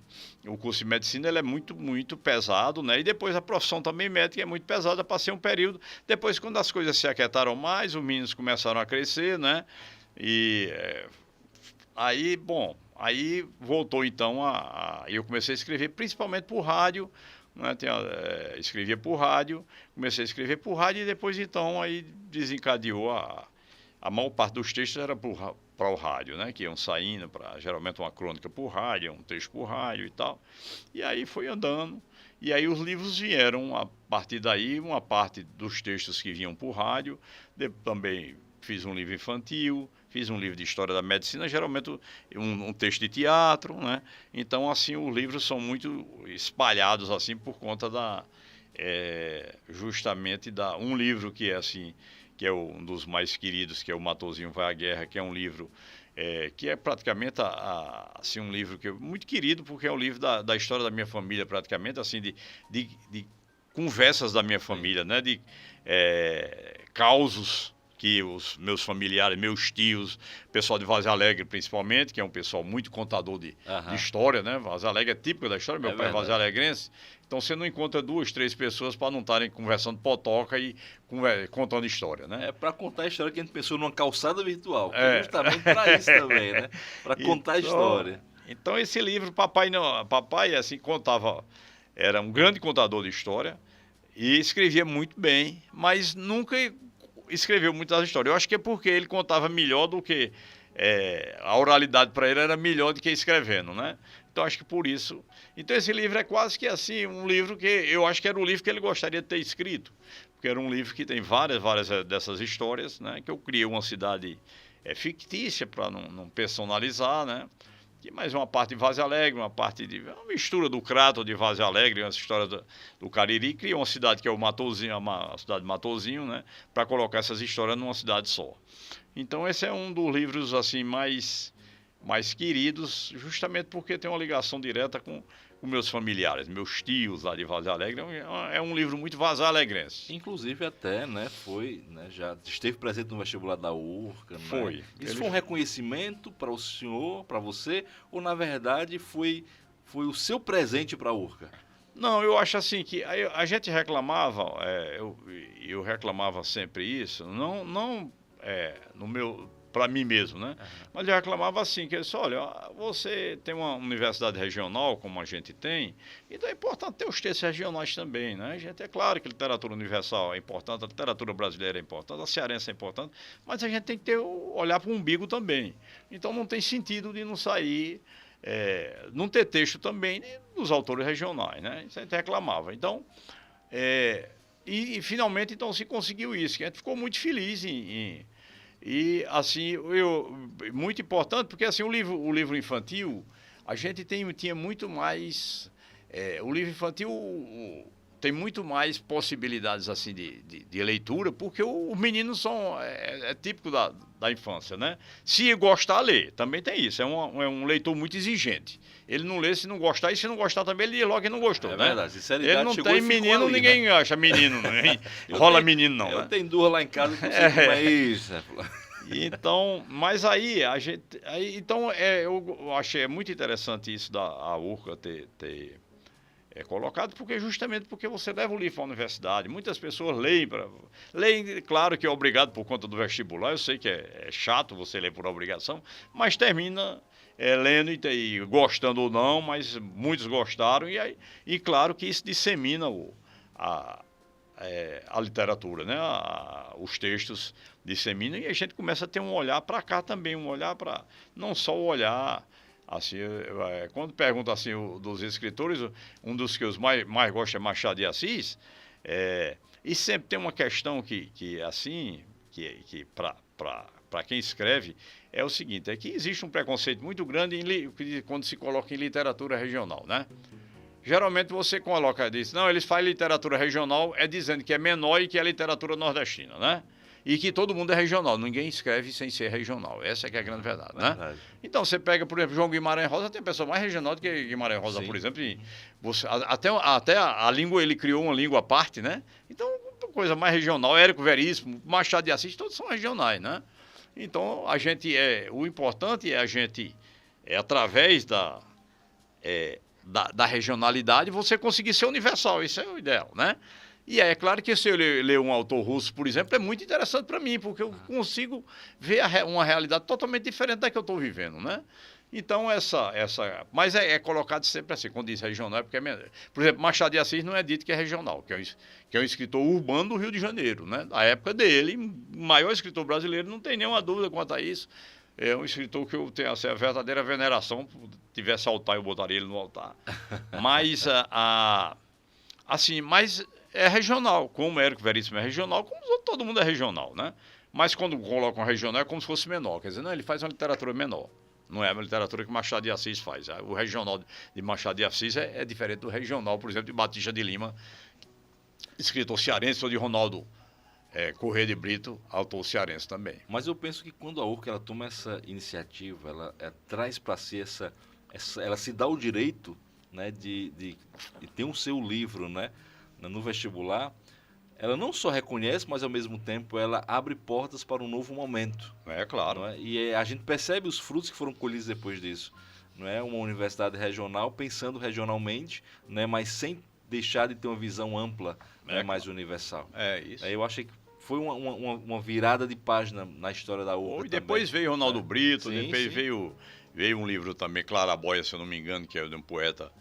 o curso de medicina ele é muito, muito pesado, né? E depois a profissão também médica é muito pesada, passei um período. Depois, quando as coisas se aquietaram mais, os meninos começaram a crescer, né? E aí voltou então eu comecei a escrever principalmente por rádio, né? Escrevia por rádio, comecei a escrever por rádio e depois então aí desencadeou a maior parte dos textos era para o rádio, né? Que iam saindo, geralmente uma crônica por rádio, um texto por rádio e tal. E aí foi andando. E aí os livros vieram a partir daí, uma parte dos textos que vinham por rádio, também fiz um livro infantil, fiz um livro de história da medicina, geralmente um texto de teatro, né? Então, assim, os livros são muito espalhados, assim, por conta justamente um livro que é, assim, que é um dos mais queridos, que é o Matosinho Vai à Guerra, que é um livro que é praticamente assim, um livro que é muito querido, porque é um livro da história da minha família, praticamente, assim, de conversas da minha família, né? De causos que os meus familiares, meus tios, pessoal de Vaza Alegre principalmente, que é um pessoal muito contador de história, né? Vaza Alegre é típico da história, meu pai é Vaza Alegrense. Então você não encontra 2, 3 pessoas para não estarem conversando potoca e contando história, né? É para contar a história que a gente pensou numa calçada virtual, que é justamente para isso também, né? Para contar a história. Então esse livro, papai assim contava, era um grande contador de história e escrevia muito bem, mas nunca escreveu muitas histórias. Eu acho que é porque ele contava melhor do que a oralidade para ele era melhor do que escrevendo, né? Então acho que por isso. Então esse livro é quase que assim um livro que eu acho que era o livro que ele gostaria de ter escrito, porque era um livro que tem várias dessas histórias, né? Que eu criei uma cidade fictícia para não personalizar, né? E mais uma parte de Vaza Alegre, uma mistura do Crato de Vaza Alegre, as histórias do Cariri, criou uma cidade que é o Matosinho, a cidade de Matosinho, né, para colocar essas histórias numa cidade só. Então esse é um dos livros assim mais queridos, justamente porque tem uma ligação direta com meus familiares, meus tios lá de Vaza Alegre. É um livro muito vazalegrense. Inclusive até, né, já esteve presente no vestibular da URCA, né? Foi. Isso foi um reconhecimento para o senhor, para você, ou na verdade foi o seu presente para a URCA? Não, eu acho assim que a gente reclamava, eu reclamava sempre isso, não no meu, para mim mesmo, né? Mas eu reclamava assim, que eu disse, olha, você tem uma universidade regional, como a gente tem, então é importante ter os textos regionais também, né? A gente, é claro que a literatura universal é importante, a literatura brasileira é importante, a cearense é importante, mas a gente tem que olhar para o umbigo também. Então não tem sentido de não sair, não ter texto também dos autores regionais, né? Isso a gente reclamava. Então, e finalmente então se conseguiu isso, que a gente ficou muito feliz e assim, muito importante, porque assim o livro infantil, a gente tinha muito mais... o livro infantil tem muito mais possibilidades assim de leitura, porque os meninos é típico da infância, né? Se gostar, lê. Também tem isso. É um leitor muito exigente. Ele não lê se não gostar, e se não gostar também, ele diz logo que não gostou, né? Verdade. Sinceridade, ele não chegou tem e ficou menino, ali, ninguém né? acha menino, né? Rola menino não, Eu né? tenho duas lá em casa que não sei como é isso, né? Então, mas aí a gente, então eu achei muito interessante isso da URCA ter colocado, porque justamente porque você leva o livro para a universidade, muitas pessoas leem, claro que é obrigado por conta do vestibular, eu sei que é chato você ler por obrigação, mas termina lendo e gostando ou não, mas muitos gostaram, e claro que isso dissemina a literatura, né? Os textos disseminam, e a gente começa a ter um olhar para cá também, um olhar para, não só o olhar, assim, quando pergunto assim dos escritores, um dos que eu mais gosto é Machado de Assis, e sempre tem uma questão que assim, que para quem escreve, é o seguinte, é que existe um preconceito muito grande quando se coloca em literatura regional, né? Geralmente você coloca, diz, não, eles fazem literatura regional, dizendo que é menor e que é literatura nordestina, né? E que todo mundo é regional, ninguém escreve sem ser regional. Essa é que é a grande verdade, né? Então você pega, por exemplo, João Guimarães Rosa, tem pessoa mais regional do que Guimarães Rosa, por exemplo. E até a língua, ele criou uma língua à parte, né? Então, coisa mais regional, Érico Veríssimo, Machado de Assis, todos são regionais, né? Então, o importante é a gente, através da regionalidade, você conseguir ser universal. Isso é o ideal, né? E é claro que se eu ler um autor russo, por exemplo, é muito interessante para mim, porque eu consigo ver uma realidade totalmente diferente da que eu estou vivendo, né? Então, mas é colocado sempre assim, quando diz regional, é porque por exemplo, Machado de Assis não é dito que é regional, que é um escritor urbano do Rio de Janeiro, né? Da época dele, o maior escritor brasileiro, não tem nenhuma dúvida quanto a isso. É um escritor que eu tenho assim, a verdadeira veneração. Se tivesse altar, eu botaria ele no altar. Mas, assim, mas é regional. Como o Érico Veríssimo é regional, como todo mundo é regional, né? Mas quando colocam regional, é como se fosse menor. Quer dizer, não, ele faz uma literatura menor. Não é a literatura que Machado de Assis faz. O regional de Machado de Assis é diferente do regional, por exemplo, de Batista de Lima, escritor cearense, ou de Ronaldo Corrêa de Brito, autor cearense também. Mas eu penso que quando a URCA ela toma essa iniciativa, ela traz para si ela se dá o direito, né, de ter um seu livro, né, no vestibular, ela não só reconhece, mas ao mesmo tempo ela abre portas para um novo momento. É claro. Não é? E a gente percebe os frutos que foram colhidos depois disso. Não é uma universidade regional pensando regionalmente, né, mas sem deixar de ter uma visão ampla, né, mais universal. É isso. Eu achei que foi uma virada de página na história da URCA. E depois veio Ronaldo Brito, sim, depois sim. Veio um livro também, Claraboia, se eu não me engano, que é de um poeta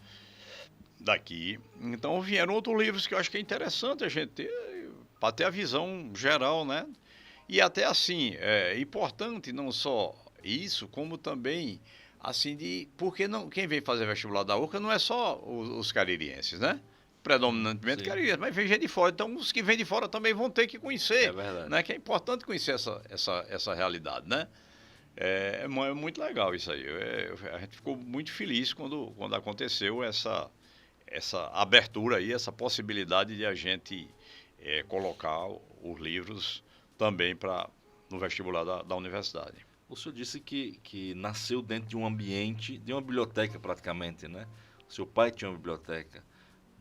daqui. Então vieram outros livros que eu acho que é interessante a gente ter, para ter a visão geral, né? E até assim, é importante não só isso, como também, assim, porque quem vem fazer vestibular da URCA não é só os caririenses, né? Predominantemente caririenses, mas vem gente de fora. Então, os que vêm de fora também vão ter que conhecer. É verdade. Né? Que é importante conhecer essa realidade, né? É muito legal isso aí. A gente ficou muito feliz quando aconteceu essa abertura aí, essa possibilidade de a gente colocar os livros também no vestibular da universidade. O senhor disse que nasceu dentro de um ambiente, de uma biblioteca praticamente, né? O seu pai tinha uma biblioteca,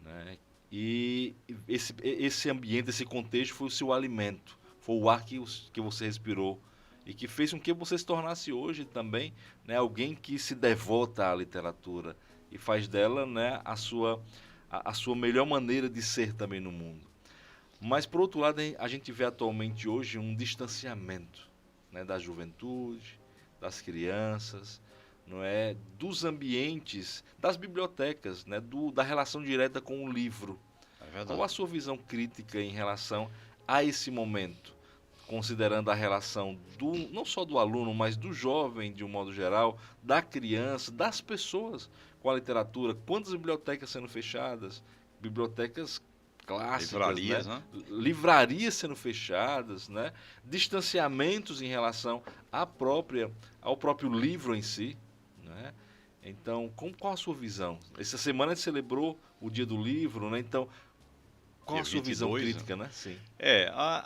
né? E esse ambiente, esse contexto foi o seu alimento, foi o ar que você respirou e que fez com que você se tornasse hoje também, né, alguém que se devota à literatura e faz dela, né, a sua melhor maneira de ser também no mundo. Mas, por outro lado, a gente vê atualmente hoje um distanciamento, né, da juventude, das crianças, não é, dos ambientes, das bibliotecas, né, da relação direta com o livro. É verdade. Qual a sua visão crítica em relação a esse momento, considerando a relação não só do aluno, mas do jovem de um modo geral, da criança, das pessoas com a literatura? Quantas bibliotecas sendo fechadas? Bibliotecas clássicas, livrarias, né? Livrarias sendo fechadas, né? Distanciamentos em relação ao próprio livro em si, né? Então, qual a sua visão? Essa semana a gente celebrou o Dia do Livro, né? Então, qual Dia a sua visão 22, né? crítica, né? Sim.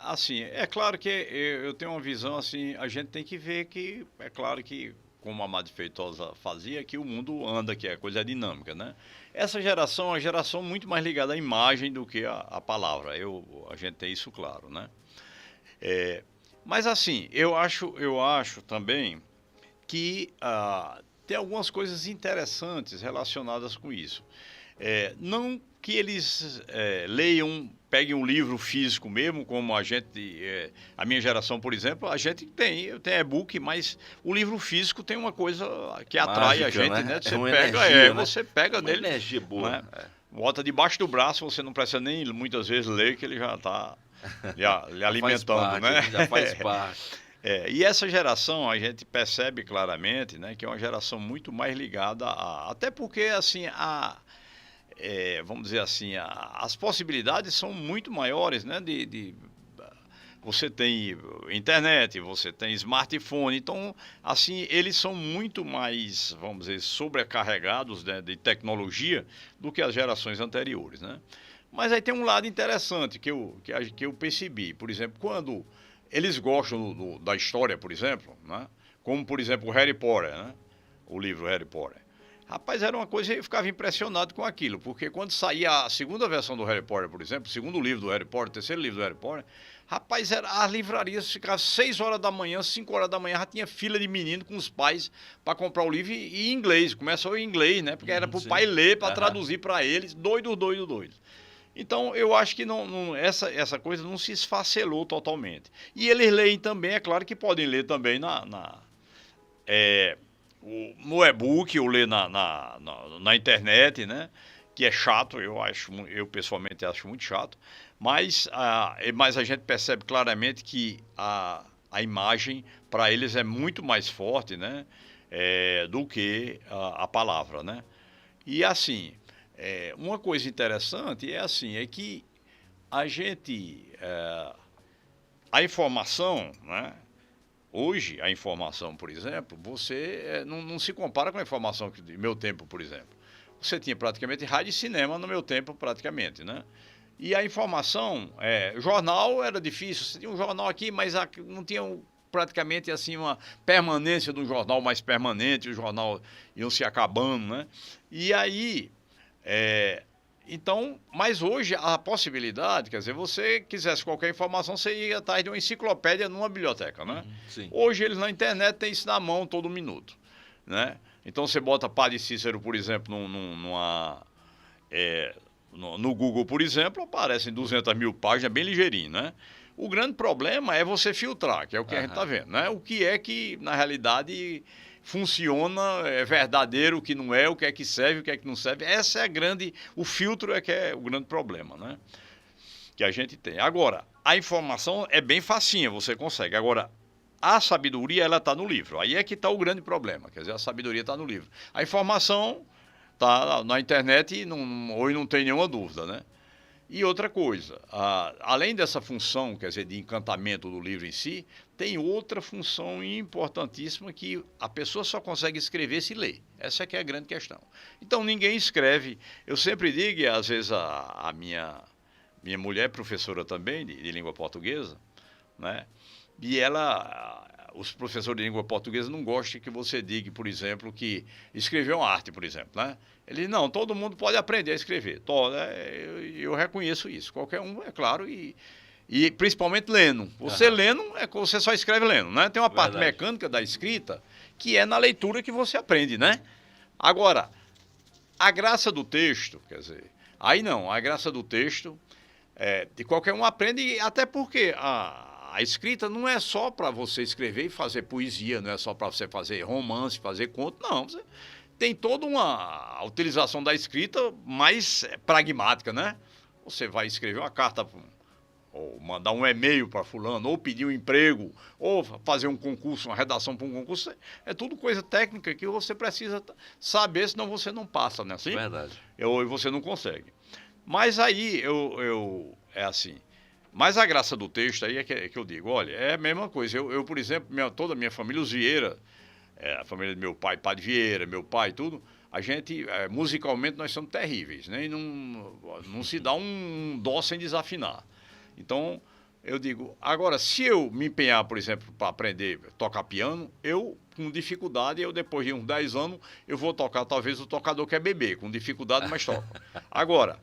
Assim, é claro que eu tenho uma visão assim, a gente tem que ver que, é claro que, como a Madre Feitosa fazia, que o mundo anda, que a coisa é dinâmica, né? Essa geração é uma geração muito mais ligada à imagem do que à palavra, a gente tem isso claro, né? É, mas assim, eu acho também que tem algumas coisas interessantes relacionadas com isso. Não que eles peguem um livro físico mesmo, como a minha geração, por exemplo, a gente tem e-book, mas o livro físico tem uma coisa que atrai a Mágica, gente, né? né? É uma energia, né? Você pega Uma nele, energia boa. né? Bota debaixo do braço, você não precisa nem muitas vezes ler, que ele já está lhe Já faz alimentando, parte, né? já faz parte. E essa geração a gente percebe claramente, né, que é uma geração muito mais ligada até porque assim vamos dizer assim, as possibilidades são muito maiores, né, você tem internet, você tem smartphone, então assim eles são muito mais, vamos dizer, sobrecarregados, né, de tecnologia do que as gerações anteriores, né? Mas aí tem um lado interessante que eu percebi, por exemplo, quando eles gostam da história, por exemplo, né? Como, por exemplo, o Harry Potter, né? O livro Harry Potter. Rapaz, era uma coisa, eu ficava impressionado com aquilo, porque quando saía a segunda versão do Harry Potter, por exemplo, o segundo livro do Harry Potter, o terceiro livro do Harry Potter, rapaz, as livrarias ficavam 6 horas da manhã, 5 horas da manhã, já tinha fila de menino com os pais para comprar o livro e em inglês. Começou em inglês, né? Porque era para o Sim. pai ler, para traduzir para eles, doido. Então, eu acho que essa coisa não se esfacelou totalmente. E eles leem também, é claro que podem ler também no e-book ou ler na internet, né? Que é chato, eu pessoalmente acho muito chato. Mas a gente percebe claramente que a imagem, para eles, é muito mais forte, né? Do que a palavra, né? E assim, uma coisa interessante é que a gente, a informação, né? Hoje, a informação, por exemplo, você não se compara com a informação do meu tempo, por exemplo. Você tinha praticamente rádio e cinema no meu tempo, praticamente, né? E a informação, jornal era difícil, você tinha um jornal aqui, mas não tinha praticamente assim uma permanência de um jornal mais permanente, o jornal iam se acabando, né? E aí, então, mas hoje a possibilidade, quer dizer, você quisesse qualquer informação, você ia atrás de uma enciclopédia numa biblioteca, né? Sim. Hoje eles na internet têm isso na mão todo minuto, né? Então você bota Padre Cícero, por exemplo, no Google, por exemplo, aparecem 200 mil páginas bem ligeirinho, né? O grande problema é você filtrar, que é o que a gente está vendo, né? O que é que, na realidade, funciona, é verdadeiro, o que não é, o que é que serve, o que é que não serve. O filtro é que é o grande problema, né? Que a gente tem. Agora, a informação é bem facinha, você consegue. Agora, a sabedoria, ela está no livro. Aí é que está o grande problema, quer dizer, a sabedoria está no livro. A informação está na internet e hoje não tem nenhuma dúvida, né? E outra coisa, além dessa função, quer dizer, de encantamento do livro em si, tem outra função importantíssima que a pessoa só consegue escrever se ler. Essa é que é a grande questão. Então ninguém escreve. Eu sempre digo, e às vezes a minha mulher é professora também de língua portuguesa, né? E os professores de língua portuguesa não gostam que você diga, por exemplo, que escrever é uma arte, por exemplo, né? Ele, não, todo mundo pode aprender a escrever. Eu reconheço isso. Qualquer um, é claro, e principalmente lendo. Você lendo, você só escreve lendo, né? Tem uma parte mecânica da escrita que é na leitura que você aprende, né? Agora, a graça do texto, quer dizer, aí não, a graça do texto, de qualquer um aprende, até porque a escrita não é só para você escrever e fazer poesia, não é só para você fazer romance, fazer conto, não. Você tem toda a utilização da escrita mais pragmática, né? Você vai escrever uma carta, ou mandar um e-mail para fulano, ou pedir um emprego, ou fazer um concurso, uma redação para um concurso. É tudo coisa técnica que você precisa saber, senão você não passa, né? Assim? Verdade. E você não consegue. Mas aí, é assim... Mas a graça do texto aí é que eu digo, olha, é a mesma coisa. Eu por exemplo, toda a minha família, os Vieira, a família do meu pai, Padre Vieira, meu pai, tudo, a gente, musicalmente, nós somos terríveis, né? E não se dá um dó sem desafinar. Então, eu digo, agora, se eu me empenhar, por exemplo, para aprender a tocar piano, eu, com dificuldade, depois de uns 10 anos, eu vou tocar, talvez, o tocador quer beber, com dificuldade, mas toco. Agora,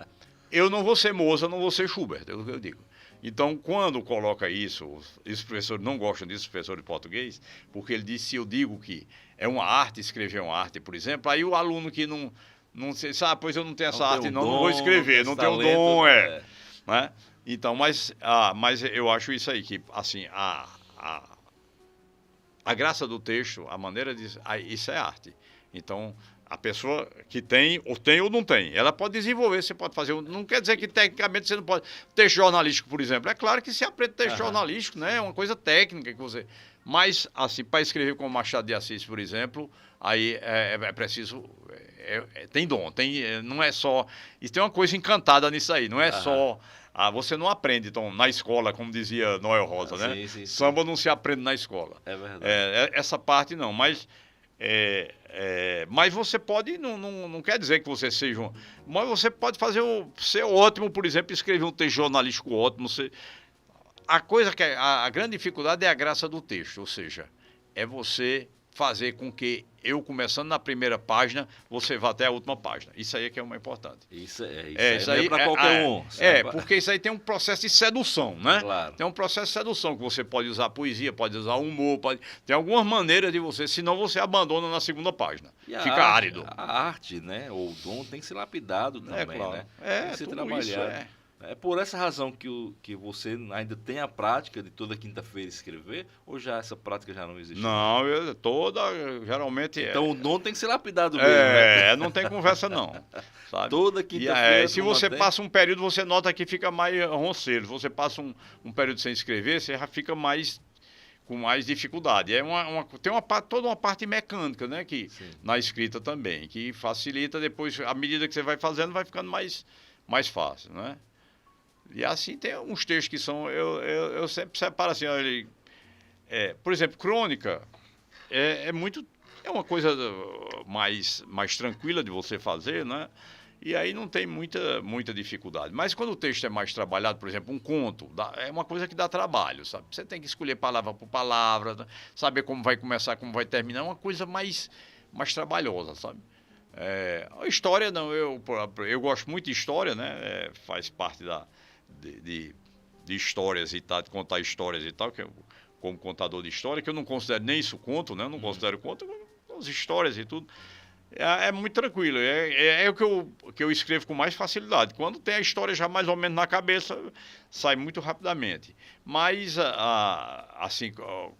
eu não vou ser Mozart, não vou ser Schubert, é o que eu digo. Então, quando coloca isso, os professores não gostam disso, os professores de português, porque ele diz, se eu digo que é uma arte, escrever uma arte, por exemplo, aí o aluno que não sei, pois eu não tenho essa arte, não vou escrever, não tenho dom, né? Então, mas eu acho isso aí, que, assim, a graça do texto, a maneira de... isso é arte. Então, a pessoa que tem ou não tem, ela pode desenvolver, você pode fazer. Não quer dizer que tecnicamente você não pode. Texto jornalístico, por exemplo. É claro que se aprende texto jornalístico, né? É uma coisa técnica que você. Mas, assim, para escrever como Machado de Assis, por exemplo, aí é preciso. Tem dom, não é só. E tem uma coisa encantada nisso aí, não é só. Você não aprende, então, na escola, como dizia Noel Rosa, né? Sim. Samba não se aprende na escola. É verdade. Essa parte não, mas. Mas você pode, não quer dizer que você seja mas você pode ser ótimo, por exemplo, escrever um texto jornalístico ótimo. A coisa que a grande dificuldade é a graça do texto, ou seja, é você fazer com que eu, começando na primeira página, você vá até a última página. Isso aí é que é o mais importante. Isso aí é para qualquer um. Porque isso aí tem um processo de sedução, né? Claro. Tem um processo de sedução, que você pode usar poesia, pode usar humor, tem algumas maneiras de você, senão você abandona na segunda página. Fica árido. A arte, né, ou o dom tem que ser lapidado também, claro. né? Tem que ser tudo trabalhado. Isso, É por essa razão que você ainda tem a prática de toda quinta-feira escrever, ou já essa prática já não existe? Não, geralmente Então o dom tem que ser lapidado mesmo, né? Não tem conversa não, sabe? Toda quinta-feira... se você passa um período, você nota que fica mais ronceiro. Se você passa um período sem escrever, você já fica com mais dificuldade. Tem toda uma parte mecânica, né? Na escrita também, que facilita depois, à medida que você vai fazendo, vai ficando mais fácil, né? E assim tem uns textos que são... Eu sempre separo assim, por exemplo, crônica é uma coisa mais tranquila de você fazer, né? E aí não tem muita dificuldade. Mas quando o texto é mais trabalhado, por exemplo, um conto, é uma coisa que dá trabalho, sabe? Você tem que escolher palavra por palavra, saber como vai começar, como vai terminar, é uma coisa mais trabalhosa, sabe? A história, não, eu gosto muito de história, né? Faz parte de histórias e tal, de contar histórias e tal, que eu, como contador de história, que eu não considero nem isso conto, né? Eu não considero conto, as histórias e tudo. É muito tranquilo, o que eu escrevo com mais facilidade. Quando tem a história já mais ou menos na cabeça, sai muito rapidamente. Mas, assim,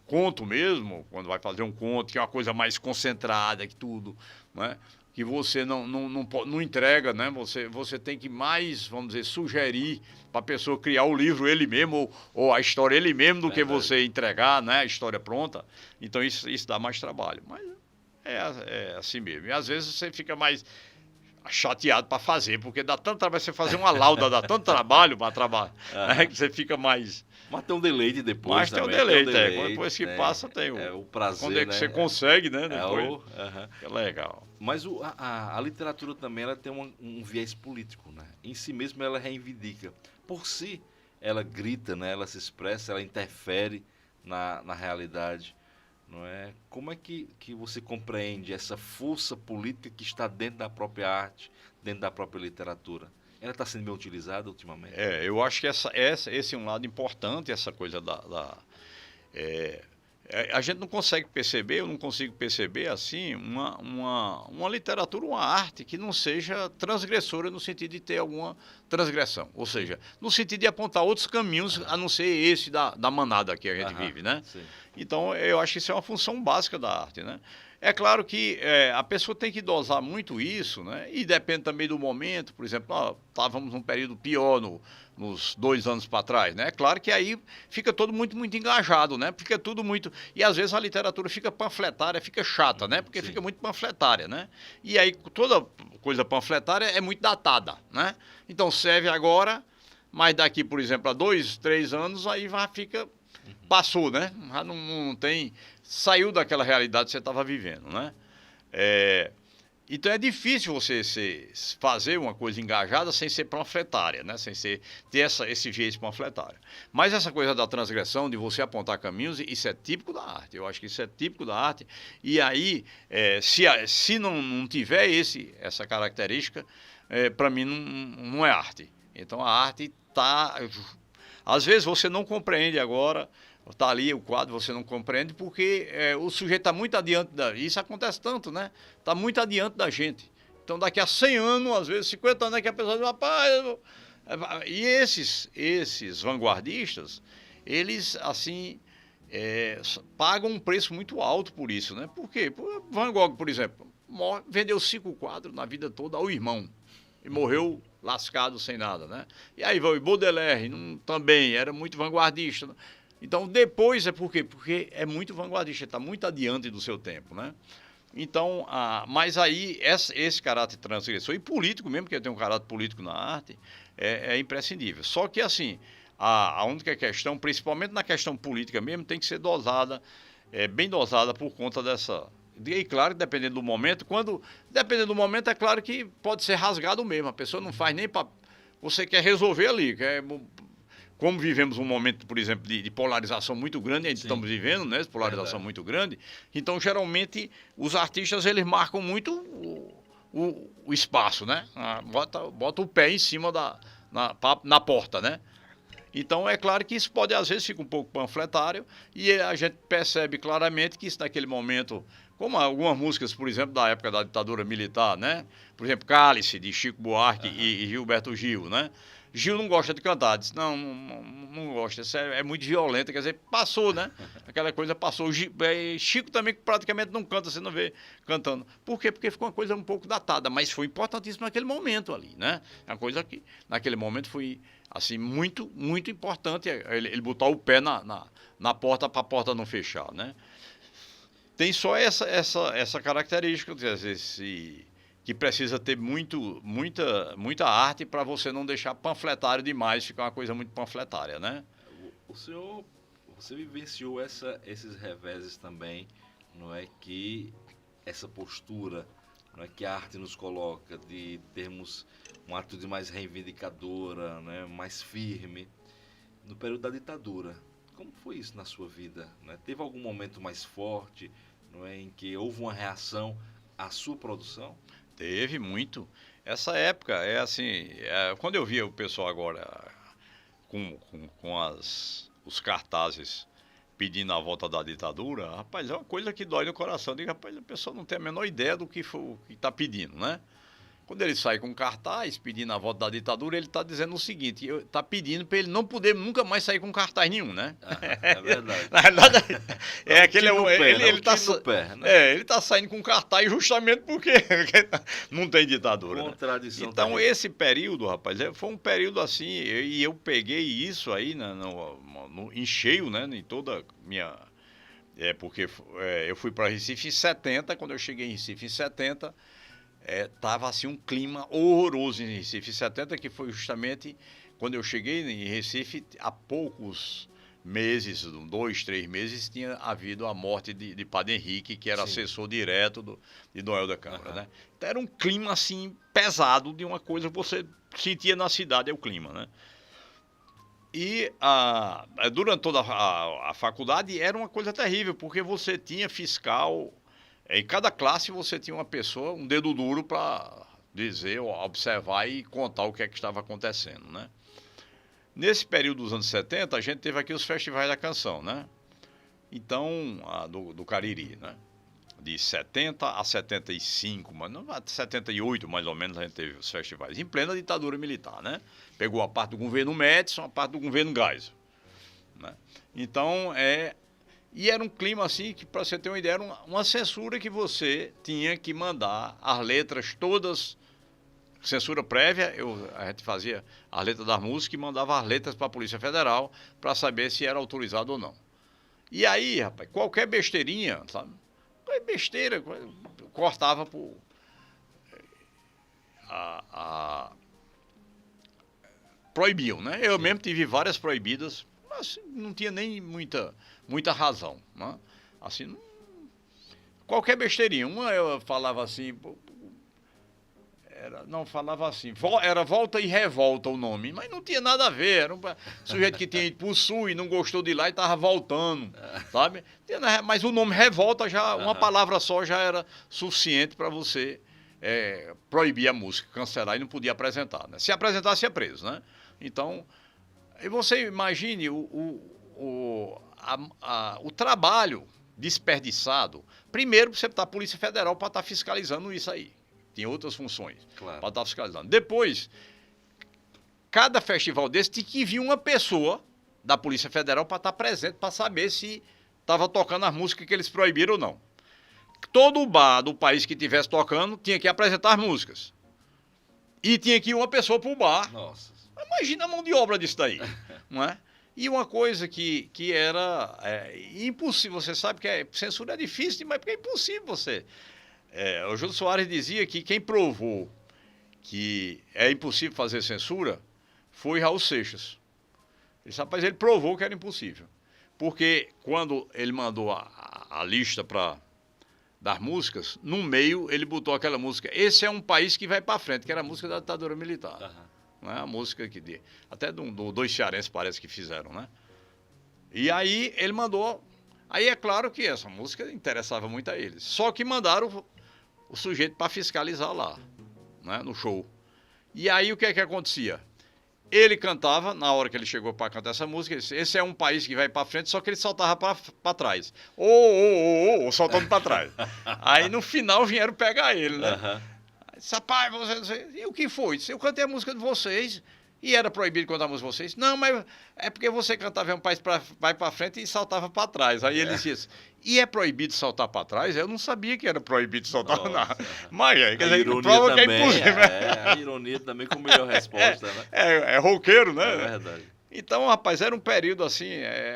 conto mesmo, quando vai fazer um conto, que é uma coisa mais concentrada que tudo, né? Que você não entrega, né? Você tem que mais, vamos dizer, sugerir para a pessoa criar o livro ele mesmo, ou a história ele mesmo, do que você entregar, né? A história pronta. Então isso dá mais trabalho. Mas é assim mesmo. E às vezes você fica mais chateado para fazer, porque dá tanto trabalho você fazer uma lauda, dá tanto trabalho para trabalhar, que você fica mais... Mas tem um deleite depois. Mas tem um deleite, depois que passa tem o prazer, quando é que você consegue, né? Depois, é legal. Mas a literatura também ela tem um viés político, né? Em si mesma ela reivindica. Por si, ela grita, né? Ela se expressa, ela interfere na realidade. Não é? Como é que você compreende essa força política que está dentro da própria arte, dentro da própria literatura? Ela está sendo bem utilizada ultimamente? Eu acho que esse é um lado importante, essa coisa a gente não consegue perceber, eu não consigo perceber assim, uma literatura, uma arte que não seja transgressora no sentido de ter alguma transgressão. Ou seja, no sentido de apontar outros caminhos a não ser esse da manada que a gente vive, né? Sim. Então, eu acho que isso é uma função básica da arte, né? É claro que a pessoa tem que dosar muito isso, né? E depende também do momento. Por exemplo, nós estávamos num período pior nos 2 anos para trás, né? É claro que aí fica todo muito engajado, né? Fica tudo muito... E às vezes a literatura fica panfletária, fica chata, né? Porque fica muito panfletária, né? E aí toda coisa panfletária é muito datada, né? Então serve agora, mas daqui, por exemplo, a 2, 3 anos, aí fica... Passou, né? Já não tem... saiu daquela realidade que você estava vivendo, né? Então é difícil você fazer uma coisa engajada sem ser panfletária, né? Sem ter esse viés panfletário. Mas essa coisa da transgressão, de você apontar caminhos, isso é típico da arte. Eu acho que isso é típico da arte. E aí, se não tiver essa característica, para mim não é arte. Então a arte está... Às vezes você não compreende agora... Está ali o quadro, você não compreende, porque o sujeito está muito adiante Isso acontece tanto, né? Está muito adiante da gente. Então, daqui a 100 anos, às vezes 50 anos, é que a pessoa diz, rapaz... E esses vanguardistas, eles, assim, pagam um preço muito alto por isso, né? Por quê? Van Gogh, por exemplo, vendeu 5 quadros na vida toda ao irmão. E morreu lascado, sem nada, né? E aí vai o Baudelaire, também era muito vanguardista, né? Então, depois por quê? Porque é muito vanguardista, está muito adiante do seu tempo, né? Então, mas aí, esse caráter transgressor, e político mesmo, porque tem um caráter político na arte, é imprescindível. Só que, assim, a única questão, principalmente na questão política mesmo, tem que ser dosada, bem dosada por conta dessa... E claro, dependendo do momento, dependendo do momento, é claro que pode ser rasgado mesmo, a pessoa não faz nem para... Você quer resolver ali, como vivemos um momento, por exemplo, de polarização muito grande, ainda estamos vivendo, né? Polarização muito grande. Então, geralmente, os artistas, eles marcam muito o espaço, né? Bota o pé em cima na porta, né? Então, é claro que isso pode, às vezes, ficar um pouco panfletário, e a gente percebe claramente que isso, naquele momento, como algumas músicas, por exemplo, da época da ditadura militar, né? Por exemplo, Cálice, de Chico Buarque e Gilberto Gil, né? Gil não gosta de cantar, disse, não gosta, isso é muito violento, quer dizer, passou, né? Aquela coisa passou. Chico também praticamente não canta, você não vê cantando. Por quê? Porque ficou uma coisa um pouco datada, mas foi importantíssimo naquele momento ali, né? É uma coisa que naquele momento foi, assim, muito, muito importante ele botar o pé na porta para a porta não fechar, né? Tem só essa característica, às vezes, que precisa ter muita arte para você não deixar panfletário demais, ficar uma coisa muito panfletária, né? Você vivenciou esses reveses também, não é, que essa postura, não é, que a arte nos coloca, de termos uma atitude mais reivindicadora, né, mais firme, no período da ditadura. Como foi isso na sua vida? Né? Teve algum momento mais forte, não é, em que houve uma reação à sua produção? Teve muito. Essa época é assim, quando eu via o pessoal agora com os cartazes pedindo a volta da ditadura, rapaz, é uma coisa que dói no coração. Eu digo, rapaz, a pessoa não tem a menor ideia do que está pedindo, né? Quando ele sai com cartaz pedindo a volta da ditadura, ele está dizendo o seguinte, está pedindo para ele não poder nunca mais sair com cartaz nenhum, né? É verdade. Na verdade, ele está saindo com cartaz justamente porque não tem ditadura. Contradição. Né? Então, também. Esse período, rapaz, foi um período assim, e eu peguei isso aí em cheio, né? Em toda minha... porque eu fui para Recife em 70, quando eu cheguei em Recife em 70... Tava assim um clima horroroso em Recife. Em 70, que foi justamente quando eu cheguei em Recife, há poucos meses, 2, 3 meses, tinha havido a morte de Padre Henrique, que era assessor direto de Noel da Câmara, né? Então era um clima assim pesado, de uma coisa que você sentia na cidade, é o clima, né? E durante toda a faculdade era uma coisa terrível, porque você tinha fiscal... Em cada classe você tinha uma pessoa, um dedo duro para dizer, observar e contar o que é que estava acontecendo, né? Nesse período dos anos 70, a gente teve aqui os festivais da canção, né? Então, do Cariri, né? De 70 a 75, mas não, até 78 mais ou menos a gente teve os festivais, em plena ditadura militar, né? Pegou a parte do governo Médici, a parte do governo Geisel, né? Então, E era um clima assim que, para você ter uma ideia, era uma censura que você tinha que mandar as letras todas, censura prévia, a gente fazia a letra das músicas e mandava as letras para a Polícia Federal para saber se era autorizado ou não. E aí, rapaz, qualquer besteirinha, sabe? Besteira, cortava por... Proibiam, né? Eu mesmo tive várias proibidas, mas não tinha nem muita razão, né? assim, qualquer besteirinha. Uma eu falava assim, falava assim, era Volta e Revolta o nome, mas não tinha nada a ver, era um sujeito que tinha ido pro sul e não gostou de lá e tava voltando, sabe? Mas o nome Revolta, já uma palavra só já era suficiente para você proibir a música, cancelar e não podia apresentar, né? Se apresentasse, ia preso, né? Então, e você imagine o trabalho desperdiçado. Primeiro, você está a Polícia Federal para estar fiscalizando isso aí. Tem outras funções para estar fiscalizando. Depois, cada festival desse tinha que vir uma pessoa da Polícia Federal para estar presente, para saber se estava tocando as músicas que eles proibiram ou não. Todo bar do país que estivesse tocando tinha que apresentar as músicas. E tinha que ir uma pessoa para o bar. Nossa. Imagina a mão de obra disso daí, não é? E uma coisa que era impossível, você sabe que censura é difícil, mas porque é impossível você. O Júlio Soares dizia que quem provou que é impossível fazer censura foi Raul Seixas. Ele, rapaz, ele provou que era impossível. Porque quando ele mandou a lista das músicas, no meio ele botou aquela música Esse é um País que Vai para Frente, que era a música da ditadura militar. Uhum. Não é a música até dois cearenses parece que fizeram, né? E aí ele mandou. Aí é claro que essa música interessava muito a eles. Só que mandaram o sujeito para fiscalizar lá, né, no show. E aí o que é que acontecia? Ele cantava, na hora que ele chegou para cantar essa música, ele disse, esse é um país que vai para frente, só que ele saltava para trás. Soltando para trás. Aí no final vieram pegar ele, né? Uhum. Rapaz, e o que foi? Eu cantei a música de vocês e era proibido cantar a música de vocês. Não, mas é porque você cantava um país vai para frente e saltava para trás. Aí ele disse assim, e é proibido saltar para trás? Eu não sabia que era proibido saltar nada. Mas quer dizer, prova que é impossível. A ironia também com melhor resposta, né? É roqueiro, né? É verdade. Então, rapaz, era um período assim,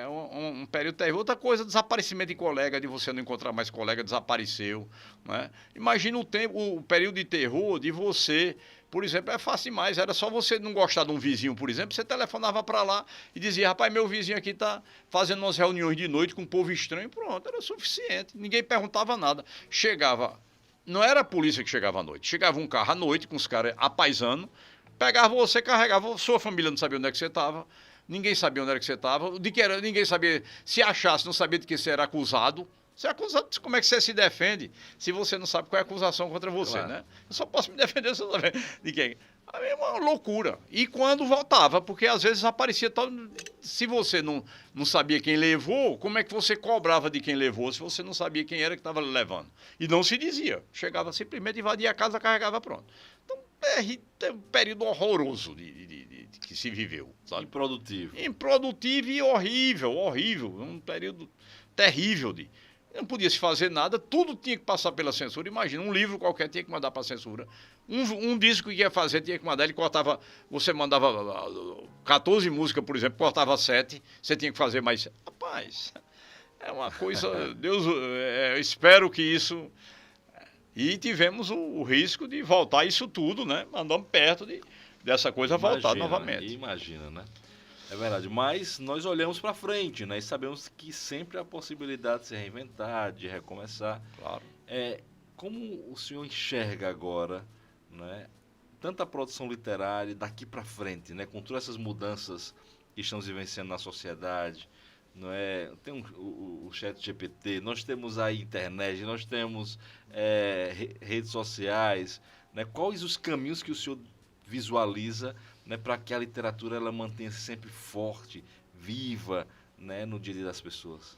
um período terrível. Outra coisa, desaparecimento de colega, de você não encontrar mais colega, desapareceu, né? Imagina o período de terror de você, por exemplo, é fácil demais, era só você não gostar de um vizinho, por exemplo, você telefonava para lá e dizia, rapaz, meu vizinho aqui tá fazendo umas reuniões de noite com um povo estranho, pronto, era suficiente, ninguém perguntava nada. Chegava, não era a polícia que chegava à noite, chegava um carro à noite com os caras apaisando, pegava você, carregava, sua família não sabia onde é que você estava, ninguém sabia onde era que você estava, ninguém sabia, se achasse, não sabia de que você era acusado. Você é acusado, como é que você se defende se você não sabe qual é a acusação contra você, claro, né? Eu só posso me defender se eu saber de quem. É uma loucura. E quando voltava, porque às vezes aparecia, se você não sabia quem levou, como é que você cobrava de quem levou se você não sabia quem era que estava levando? E não se dizia. Chegava simplesmente, invadia a casa, carregava, pronto. Então, é um período horroroso que se viveu, sabe? Improdutivo e horrível. Um período terrível não podia se fazer nada, tudo tinha que passar pela censura. Imagina, um livro qualquer tinha que mandar para a censura. Um disco que ia fazer tinha que mandar, ele cortava, você mandava 14 músicas, por exemplo, cortava 7, você tinha que fazer mais. Rapaz, é uma coisa, Deus, eu espero que isso... E tivemos o risco de voltar isso tudo, né? Andamos perto dessa coisa voltar novamente. Imagina, né? É verdade, mas nós olhamos para frente, né? E sabemos que sempre há a possibilidade de se reinventar, de recomeçar. Claro. Como o senhor enxerga agora, né? Tanta produção literária daqui para frente, né? Com todas essas mudanças que estamos vivenciando na sociedade, não é? Tem o ChatGPT, nós temos a internet, nós temos redes sociais, né? Quais os caminhos que o senhor visualiza, né, para que a literatura ela mantenha-se sempre forte, viva, né, no dia a dia das pessoas?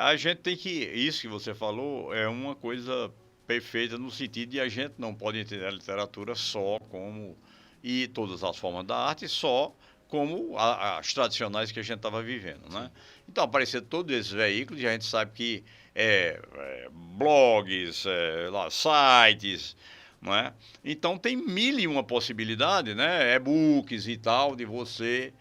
A gente tem que... Isso que você falou é uma coisa perfeita no sentido de a gente não pode entender a literatura só como... E todas as formas da arte só como as tradicionais que a gente estava vivendo, né? Então, apareceram todos esses veículos e a gente sabe que blogs, sites... Não é? Então tem 1001 possibilidade, né? E-books e tal, de você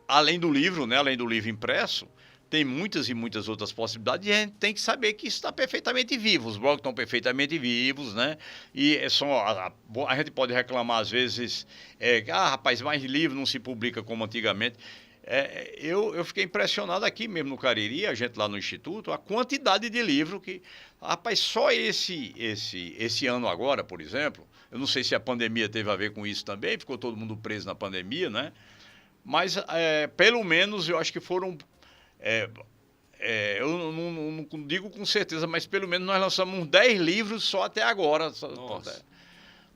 além do livro, né? Além do livro impresso, tem muitas e muitas outras possibilidades e a gente tem que saber que isso está perfeitamente vivo. Os blogs estão perfeitamente vivos, né? E a gente pode reclamar às vezes rapaz, mais livro não se publica como antigamente. eu fiquei impressionado aqui mesmo no Cariri, a gente lá no Instituto, a quantidade de livro que... Rapaz, só esse ano agora, por exemplo, eu não sei se a pandemia teve a ver com isso também, ficou todo mundo preso na pandemia, né? Mas, pelo menos, eu acho que foram... eu não digo com certeza, mas pelo menos nós lançamos uns 10 livros só até agora. Nossa.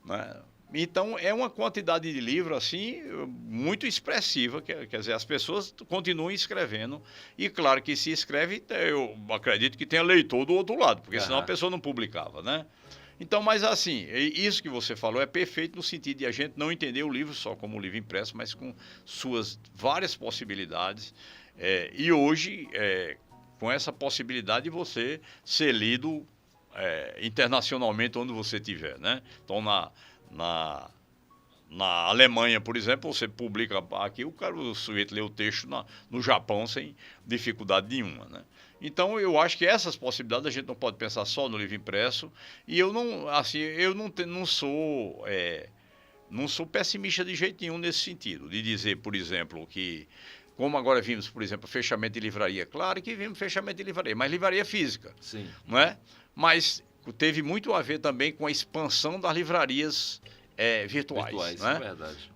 Né? Então, é uma quantidade de livros, assim, muito expressiva. Quer dizer, as pessoas continuam escrevendo. E, claro, que se escreve, eu acredito que tenha leitor do outro lado, porque senão a pessoa não publicava, né? Então, mas assim, isso que você falou é perfeito no sentido de a gente não entender o livro só como um livro impresso, mas com suas várias possibilidades. E hoje, com essa possibilidade de você ser lido internacionalmente onde você estiver, né? Então, na Alemanha, por exemplo, você publica aqui, o sujeito lê o texto no Japão sem dificuldade nenhuma, né? Então, eu acho que essas possibilidades a gente não pode pensar só no livro impresso. E eu não sou pessimista de jeito nenhum nesse sentido. De dizer, por exemplo, que como agora vimos, por exemplo, fechamento de livraria. Claro que vimos fechamento de livraria, mas livraria física. Sim. Não é? Mas teve muito a ver também com a expansão das livrarias virtuais. Né? É verdade.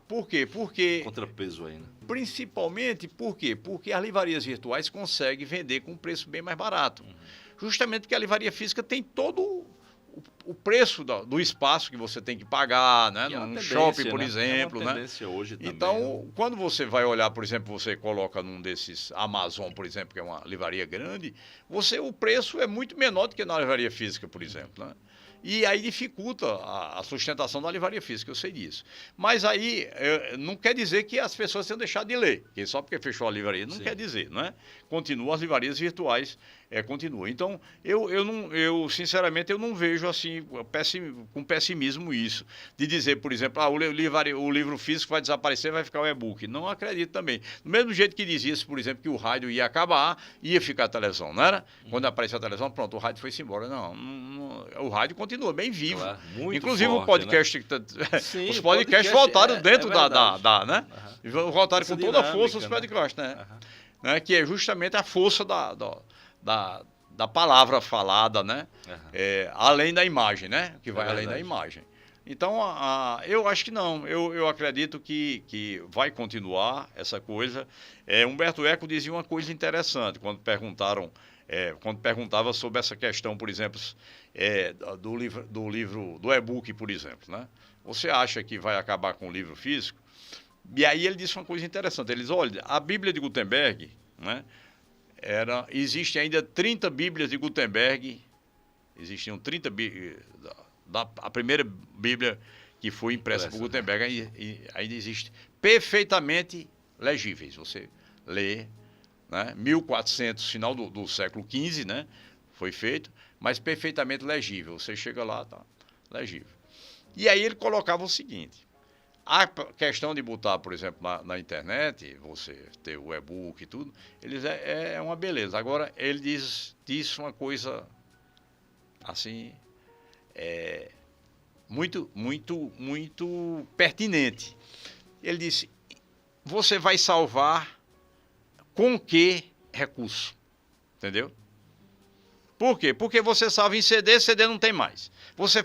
Por quê? Porque... Contrapeso aí, né? Principalmente, por quê? Porque as livrarias virtuais conseguem vender com um preço bem mais barato. Justamente porque a livraria física tem todo o preço do espaço que você tem que pagar, né? Num shopping, por exemplo. É uma tendência hoje também. Então, quando você vai olhar, por exemplo, você coloca num desses Amazon, por exemplo, que é uma livraria grande, o preço é muito menor do que na livraria física, por exemplo, né? E aí dificulta a sustentação da livraria física, eu sei disso. Mas aí não quer dizer que as pessoas tenham deixado de ler, que só porque fechou a livraria não quer dizer, não é? Continuam as livrarias virtuais, continuam. Então, sinceramente, eu não vejo assim com pessimismo isso, de dizer, por exemplo, o livro físico vai desaparecer, vai ficar o e-book. Não acredito também. Do mesmo jeito que dizia-se, por exemplo, que o rádio ia acabar, ia ficar a televisão, não era? Quando apareceu a televisão, pronto, o rádio foi-se embora. Não, o rádio continua bem vivo. Claro, muito inclusive forte, o podcast, né? Sim, os podcasts voltaram dentro né? Voltaram com toda a força os podcasts, né? Né? Que é justamente a força da palavra falada, né? Além da imagem, né? Que vai além da imagem. Então, eu acho que não. Eu acredito que vai continuar essa coisa. Humberto Eco dizia uma coisa interessante quando perguntava sobre essa questão, por exemplo, do e-book, por exemplo, né? Você acha que vai acabar com o livro físico? E aí ele disse uma coisa interessante. Ele diz, olha, a Bíblia de Gutenberg, né? Existe ainda 30 Bíblias de Gutenberg. Existiam 30 Bíblias. A primeira Bíblia que foi impressa por Gutenberg ainda existe perfeitamente legíveis. Você lê, né? 1400, final do século XV, né? Foi feito, mas perfeitamente legível. Você chega lá, tá legível. E aí ele colocava o seguinte: a questão de botar, por exemplo, na internet, você ter o e-book e tudo, é uma beleza. Agora, ele diz uma coisa assim, muito, muito, muito pertinente. Ele disse, você vai salvar com que recurso? Entendeu? Por quê? Porque você salva em CD, CD não tem mais. Você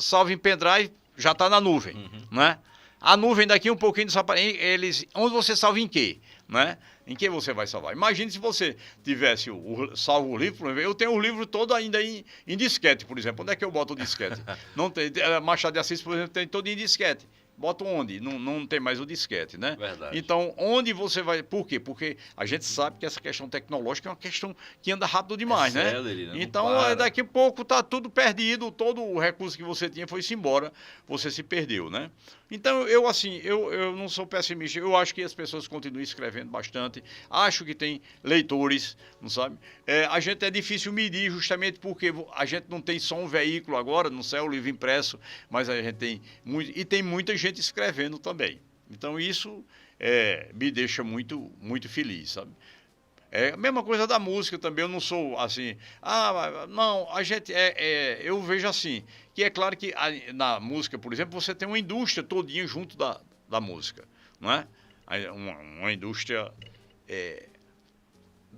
salva em pendrive, já está na nuvem, né? A nuvem daqui um pouquinho desaparece. Onde você salva em quê? Né? Em que você vai salvar? Imagine se você tivesse salvo o livro, por exemplo, eu tenho o livro todo ainda em disquete, por exemplo. Onde é que eu boto o disquete? Não tem, Machado de Assis, por exemplo, tem todo em disquete. Bota onde? Não tem mais o disquete, né? Verdade. Então, onde você vai... Por quê? Porque a gente sabe que essa questão tecnológica é uma questão que anda rápido demais, né? Então, daqui a pouco tá tudo perdido, todo o recurso que você tinha foi-se embora, você se perdeu, né? Então, eu não sou pessimista, eu acho que as pessoas continuam escrevendo bastante, acho que tem leitores, não sabe? A gente é difícil medir justamente porque a gente não tem só um veículo agora, não sei, o livro impresso, mas a gente tem muita gente escrevendo também. Então, isso me deixa muito, muito feliz, sabe? A mesma coisa da música também, eu não sou assim... não, a gente... eu vejo assim, que é claro que na música, por exemplo, você tem uma indústria todinha junto da música, não é? uma indústria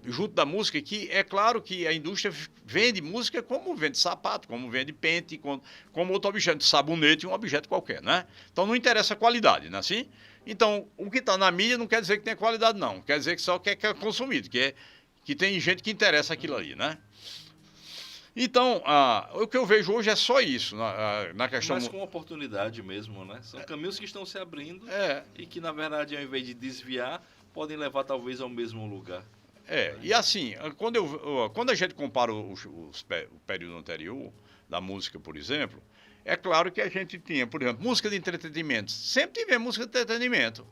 junto da música, que é claro que a indústria vende música como vende sapato, como vende pente, como outro objeto, sabonete, um objeto qualquer, né? Então não interessa a qualidade, não é assim? Então, o que está na mídia não quer dizer que tenha qualidade, não. Quer dizer que só que é consumido, que tem gente que interessa aquilo ali, né? Então, o que eu vejo hoje é só isso, na questão... Mas com oportunidade mesmo, né? São caminhos que estão se abrindo e que, na verdade, ao invés de desviar, podem levar talvez ao mesmo lugar. E assim, quando a gente compara o período anterior, da música, por exemplo, é claro que a gente tinha, por exemplo, música de entretenimento. Sempre tivemos música de entretenimento,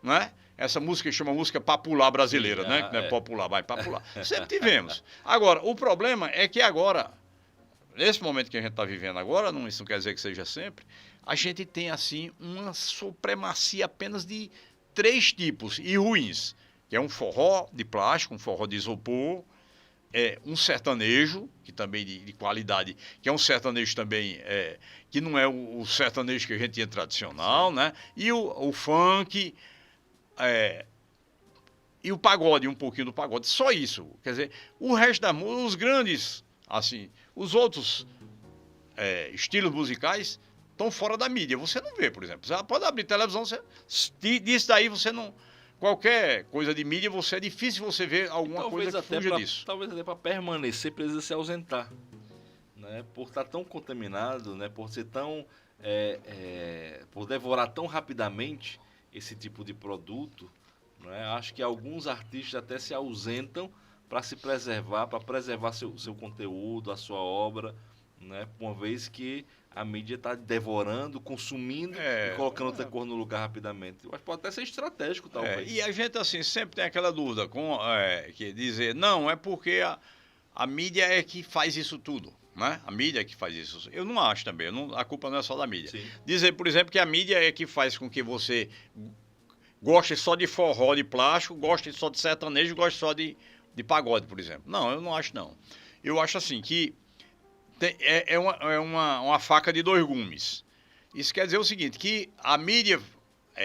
não é? Essa música que chama música popular brasileira, né? Que não é popular, mas popular. Sempre tivemos. Agora, o problema é que agora, nesse momento que a gente está vivendo agora, isso não quer dizer que seja sempre, a gente tem, assim, uma supremacia apenas de 3 tipos, e ruins, que é um forró de plástico, um forró de isopor, um sertanejo, que também de qualidade, que é um sertanejo também, que não é o sertanejo que a gente tinha tradicional, sim, né? E o funk, e o pagode, um pouquinho do pagode, só isso. Quer dizer, o resto da música, os grandes, assim, os outros estilos musicais estão fora da mídia. Você não vê, por exemplo. Você pode abrir televisão, disso daí você não... Qualquer coisa de mídia, é difícil você ver alguma coisa que fuja disso. Talvez até para permanecer precisa se ausentar, né? Por estar tão contaminado, né? Por ser tão... por devorar tão rapidamente esse tipo de produto, né? Acho que alguns artistas até se ausentam para se preservar, para preservar seu conteúdo, a sua obra, né? Uma vez que a mídia está devorando, consumindo e colocando outra cor no lugar rapidamente. Mas pode até ser estratégico, talvez. E a gente, assim, sempre tem aquela dúvida que dizer, não, é porque a mídia é que faz isso tudo, né? A mídia é que faz isso. Eu não acho também, a culpa não é só da mídia. Sim. Dizer, por exemplo, que a mídia é que faz com que você goste só de forró de plástico, goste só de sertanejo, goste só de pagode, por exemplo. Não, eu não acho, não. Eu acho, assim, que é uma faca de 2 gumes. Isso quer dizer o seguinte, que a mídia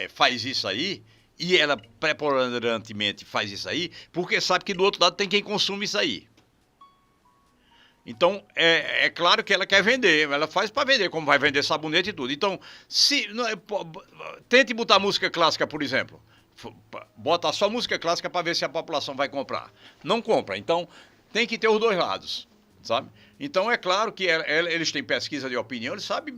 faz isso aí, e ela preponderantemente faz isso aí, porque sabe que do outro lado tem quem consome isso aí. Então, é claro que ela quer vender, ela faz para vender, como vai vender sabonete e tudo. Então, tente botar música clássica, por exemplo. Bota só música clássica para ver se a população vai comprar. Não compra. Então, tem que ter os 2 lados, sabe? Então, é claro que eles têm pesquisa de opinião, eles sabem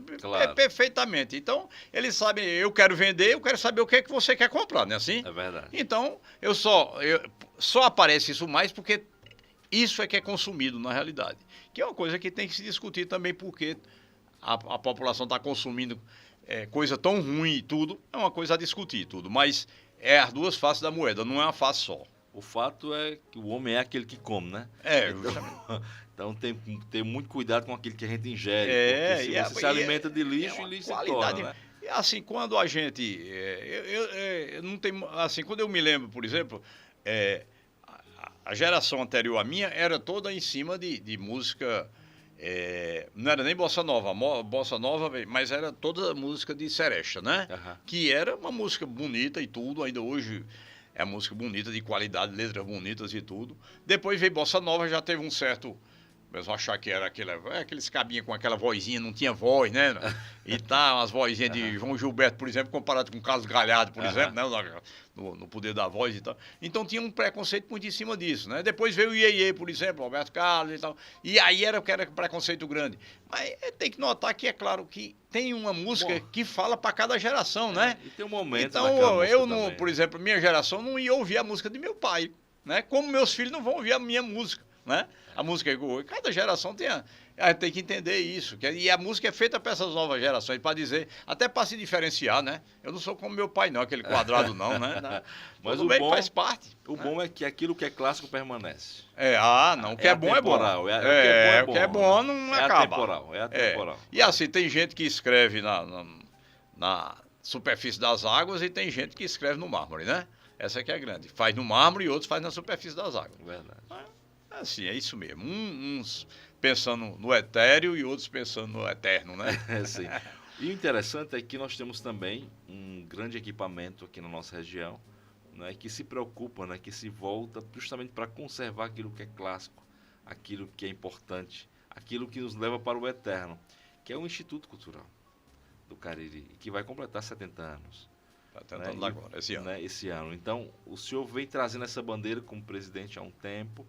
perfeitamente. Então, eles sabem, eu quero vender, eu quero saber o que é que você quer comprar, não é assim? É verdade. Então, só aparece isso mais porque isso é que é consumido na realidade. Que é uma coisa que tem que se discutir também, porque a população está consumindo coisa tão ruim e tudo, é uma coisa a discutir tudo. Mas é as 2 faces da moeda, não é uma face só. O fato é que o homem é aquele que come, né? Então tem que ter muito cuidado com aquilo que a gente ingere. Porque se você se alimenta de lixo, lixo se torna, né? E assim, quando a gente... não tem, assim, quando eu me lembro, por exemplo, a geração anterior à minha era toda em cima de música... não era nem bossa nova, mas era toda música de seresta, né? Uhum. Que era uma música bonita e tudo, ainda hoje... É música bonita, de qualidade, letras bonitas e tudo. Depois veio bossa nova, já teve um certo... Mas achar que era aqueles cabinhos com aquela vozinha, não tinha voz, né? E tá, umas vozinhas de João Gilberto, por exemplo, comparado com Carlos Galhardo, por exemplo, né? No poder da voz e tal. Então tinha um preconceito muito em cima disso, né? Depois veio o Iê, por exemplo, Roberto Carlos e tal. E aí era preconceito grande. Mas tem que notar que é claro que tem uma música que fala para cada geração, né? E tem um momento. Então eu, por exemplo, minha geração não ia ouvir a música de meu pai, né? Como meus filhos não vão ouvir a minha música, né? A música cada geração tem que entender isso. E a música é feita para essas novas gerações, para dizer, até para se diferenciar, né? Eu não sou como meu pai, não, aquele quadrado, não, né? Mas o bom faz parte. O bom é que aquilo que é clássico permanece. Não, o que é bom é bom. O que é bom não acaba. É atemporal. E assim, tem gente que escreve na superfície das águas e tem gente que escreve no mármore, né? Essa aqui é grande. Faz no mármore e outros faz na superfície das águas. Verdade. Assim, é isso mesmo. Uns pensando no etéreo e outros pensando no eterno, né? Sim. E o interessante é que nós temos também um grande equipamento aqui na nossa região, né, que se preocupa, né, que se volta justamente para conservar aquilo que é clássico, aquilo que é importante, aquilo que nos leva para o eterno, que é o Instituto Cultural do Cariri, que vai completar 70 anos. Está tentando agora, esse ano. Né, esse ano. Então, o senhor vem trazendo essa bandeira como presidente há um tempo.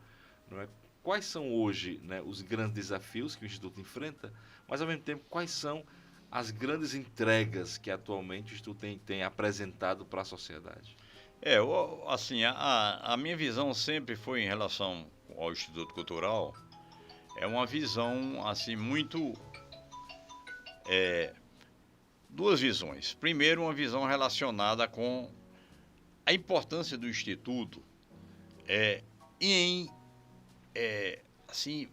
Não é? Quais são hoje, né, os grandes desafios que o Instituto enfrenta, mas, ao mesmo tempo, quais são as grandes entregas que atualmente o Instituto tem apresentado para a sociedade? Assim, a minha visão sempre foi em relação ao Instituto Cultural, é uma visão, assim, muito... duas visões. Primeiro, uma visão relacionada com a importância do Instituto em, assim,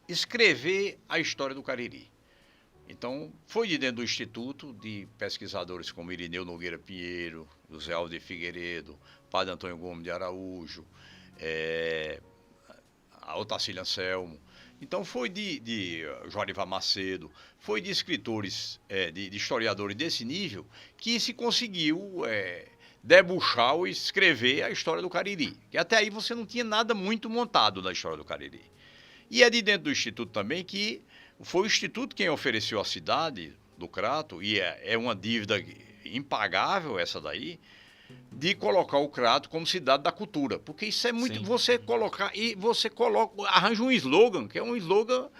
escrever a história do Cariri. Então, foi de dentro do Instituto, de pesquisadores como Irineu Nogueira Pinheiro, José Aldo de Figueiredo, Padre Antônio Gomes de Araújo, a Otacília Anselmo. Então, foi de Jorival Macedo, foi de escritores, de historiadores desse nível, que se conseguiu debuxar ou escrever a história do Cariri. Que até aí você não tinha nada muito montado da história do Cariri. E é de dentro do Instituto também que foi o Instituto quem ofereceu à cidade do Crato, e é uma dívida impagável essa daí, de colocar o Crato como cidade da cultura. Porque isso é muito... Sim. Você arranja um slogan, que é um slogan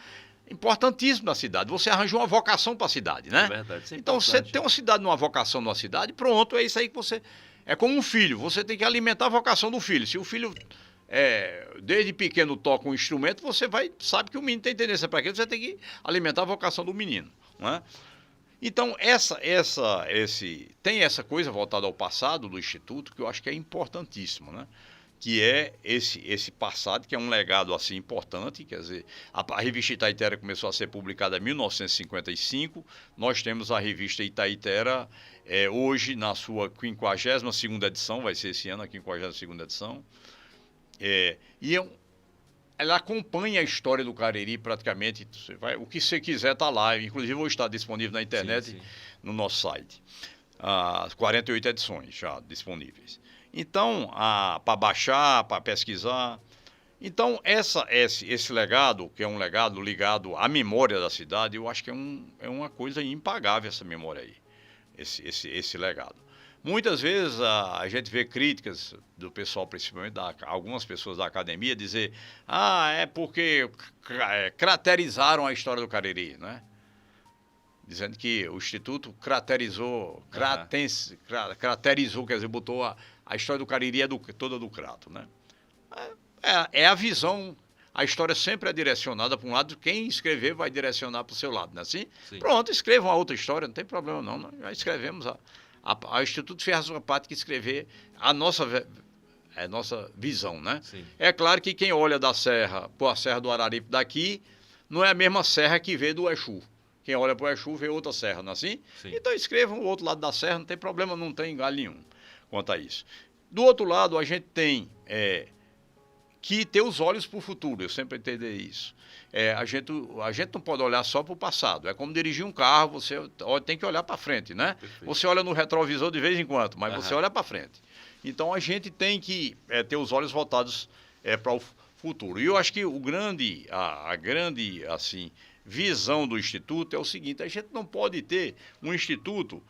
importantíssimo na cidade. Você arranja uma vocação para a cidade, né? É verdade, isso é então, você tem uma cidade numa vocação numa cidade, pronto, é isso aí que você... É como um filho, você tem que alimentar a vocação do filho. Se o filho... desde pequeno toca um instrumento, você sabe que o menino tem tendência para aquilo, você tem que alimentar a vocação do menino, não é? Então, tem essa coisa voltada ao passado do Instituto, que eu acho que é importantíssimo, né? Que é esse passado, que é um legado assim importante, quer dizer, a revista Itaitera começou a ser publicada em 1955, nós temos a revista Itaitera hoje na sua 52ª edição, vai ser esse ano a 52ª edição, ela acompanha a história do Cariri praticamente, o que você quiser está lá, inclusive hoje está disponível na internet, sim. No nosso site. As 48 edições já disponíveis. Então, para baixar, para pesquisar. Então, esse legado, que é um legado ligado à memória da cidade, eu acho que é uma coisa impagável essa memória aí, esse legado. Muitas vezes a gente vê críticas do pessoal, principalmente algumas pessoas da academia, dizer é porque craterizaram a história do Cariri, né? Dizendo que o Instituto craterizou, quer dizer, botou a história do Cariri toda do Crato, né? É a visão, a história sempre é direcionada para um lado, quem escrever vai direcionar para o seu lado, não é assim? Sim. Pronto, escreva uma outra história, não tem problema não, nós já escrevemos o Instituto fez a sua parte que escrever a nossa visão, né? Sim. É claro que quem olha da serra, a Serra do Araripe daqui, não é a mesma serra que vê do Exu. Quem olha para o Exu vê outra serra, não é assim? Sim. Então escrevam o outro lado da serra, não tem problema, não tem galho nenhum quanto a isso. Do outro lado, a gente tem que ter os olhos para o futuro, eu sempre entendi isso. A gente não pode olhar só para o passado. É como dirigir um carro, você tem que olhar para frente, né? Perfeito. Você olha no retrovisor de vez em quando, mas você olha para frente. Então a gente tem que ter os olhos voltados para o futuro. E eu acho que a grande assim, visão do Instituto é o seguinte: a gente não pode ter um Instituto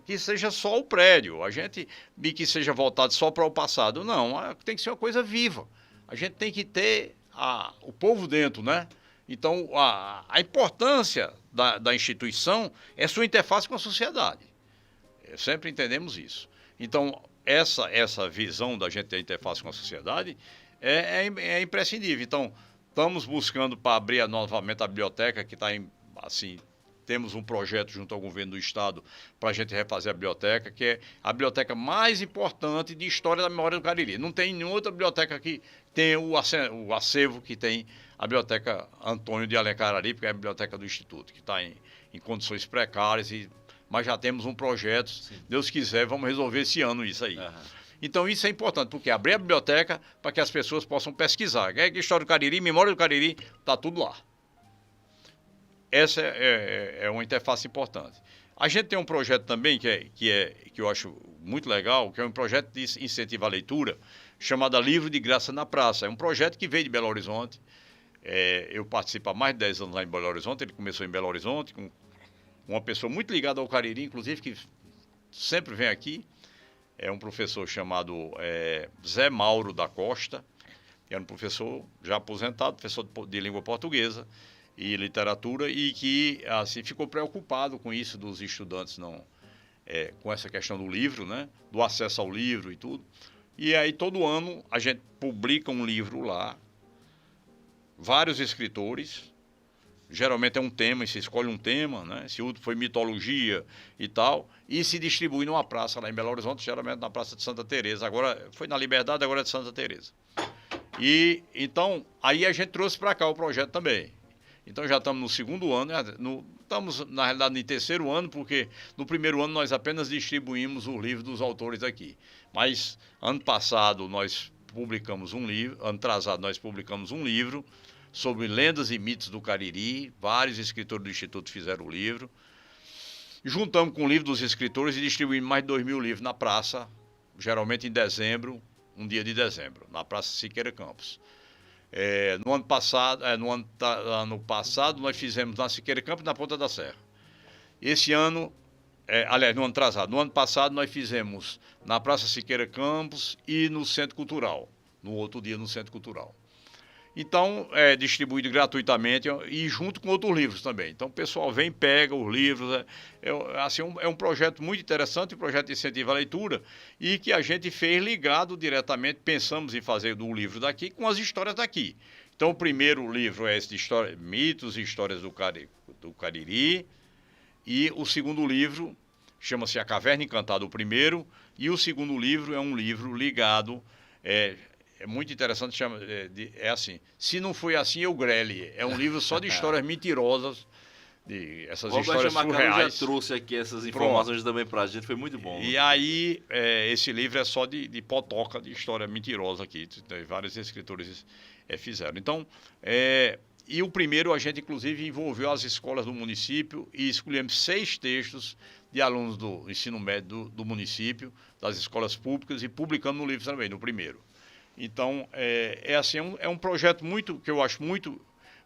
que seja só o prédio, que seja voltado só para o passado. Não, tem que ser uma coisa viva. A gente tem que ter o povo dentro, né? Então, a importância da instituição é sua interface com a sociedade. Sempre entendemos isso. Então, essa visão da gente ter interface com a sociedade é imprescindível. Então, estamos buscando para abrir novamente a biblioteca, que está assim... Temos um projeto junto ao governo do estado para a gente refazer a biblioteca, que é a biblioteca mais importante de história da memória do Cariri. Não tem nenhuma outra biblioteca que tenha o acervo que tem a biblioteca Antônio de Alencar Araripe, que é a biblioteca do Instituto, que está em condições precárias, mas já temos um projeto. Sim. Deus quiser, vamos resolver esse ano isso aí. Uhum. Então isso é importante, porque abrir a biblioteca para que as pessoas possam pesquisar. Que história do Cariri, memória do Cariri, está tudo lá. Essa é uma interface importante. A gente tem um projeto também que eu acho muito legal, que é um projeto de incentivo à leitura, chamado Livro de Graça na Praça. É um projeto que veio de Belo Horizonte. Eu participo há mais de 10 anos lá em Belo Horizonte. Ele começou em Belo Horizonte, com uma pessoa muito ligada ao Cariri, inclusive, que sempre vem aqui. É um professor chamado Zé Mauro da Costa. Era um professor já aposentado, professor de língua portuguesa e literatura, e que assim ficou preocupado com isso dos estudantes com essa questão do livro, né, do acesso ao livro e tudo. E aí todo ano a gente publica um livro lá, vários escritores, geralmente é um tema, e se escolhe um tema, né, esse outro foi mitologia e tal, e se distribui numa praça lá em Belo Horizonte, geralmente na Praça de Santa Teresa. Agora foi na Liberdade, agora é de Santa Teresa. E então aí a gente trouxe para cá o projeto também. Então já estamos no segundo ano, estamos na realidade no terceiro ano, porque no primeiro ano nós apenas distribuímos o livro dos autores aqui. Mas ano passado nós publicamos um livro, ano atrasado nós publicamos um livro sobre lendas e mitos do Cariri. Vários escritores do Instituto fizeram o livro. Juntamos com o livro dos escritores e distribuímos mais de 2.000 livros na praça, geralmente em dezembro, um dia de dezembro, na Praça Siqueira Campos. No ano passado nós fizemos na Siqueira Campos e na Ponta da Serra. Esse ano, aliás, no ano atrasado, no ano passado nós fizemos na Praça Siqueira Campos e no Centro Cultural, no outro dia no Centro Cultural. Então, é distribuído gratuitamente e junto com outros livros também. Então, o pessoal vem, pega os livros. É um projeto muito interessante, um projeto de incentivo à leitura, e que a gente fez ligado diretamente, pensamos em fazer do livro daqui com as histórias daqui. Então, o primeiro livro é esse de mitos e histórias do Cariri, e o segundo livro chama-se A Caverna Encantada, o primeiro, e o segundo livro é um livro ligado... É muito interessante, assim, Se Não Foi Assim, Eu Grele. É um livro só de histórias mentirosas, essas histórias surreais. Já trouxe aqui essas informações também pra gente, foi muito bom. E aí, esse livro é só de potoca, de história mentirosa aqui, vários escritores fizeram. Então, e o primeiro a gente, inclusive, envolveu as escolas do município e escolhemos 6 textos de alunos do ensino médio do município, das escolas públicas, e publicamos no livro também, no primeiro. Então, é um projeto que eu acho muito,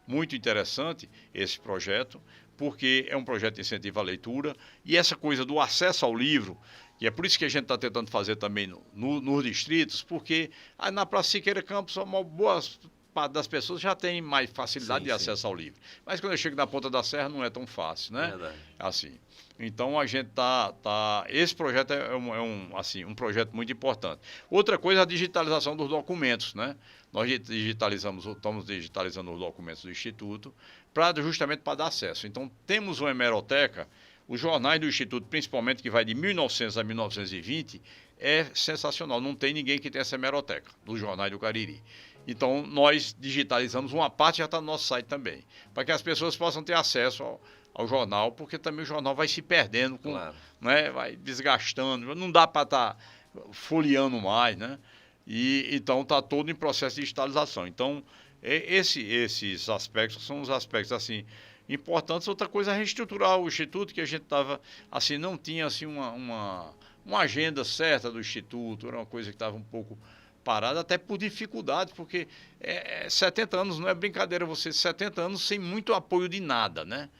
muito interessante, esse projeto, porque é um projeto de incentivo à leitura, e essa coisa do acesso ao livro, e é por isso que a gente está tentando fazer também nos distritos, porque na Praça Siqueira Campos, uma boa parte das pessoas já tem mais facilidade de acesso ao livro. Mas quando eu chego na Ponta da Serra não é tão fácil, né? Verdade. Assim. Então a gente esse projeto é um projeto muito importante. Outra coisa é a digitalização dos documentos, né? Nós estamos digitalizando os documentos do Instituto justamente para dar acesso. Então temos uma hemeroteca, os jornais do Instituto, principalmente que vai de 1900 a 1920, é sensacional. Não tem ninguém que tenha essa hemeroteca dos jornais do Cariri. Então nós digitalizamos uma parte, já está no nosso site também, para que as pessoas possam ter acesso ao jornal, porque também o jornal vai se perdendo, claro, né, vai desgastando, não dá para estar folheando mais, né? E então está todo em processo de digitalização. Então, esses aspectos são os aspectos assim importantes. Outra coisa é reestruturar o Instituto, que a gente estava assim, não tinha assim uma agenda certa do Instituto, era uma coisa que estava um pouco parada, até por dificuldade, porque 70 anos não é brincadeira, 70 anos sem muito apoio de nada, né?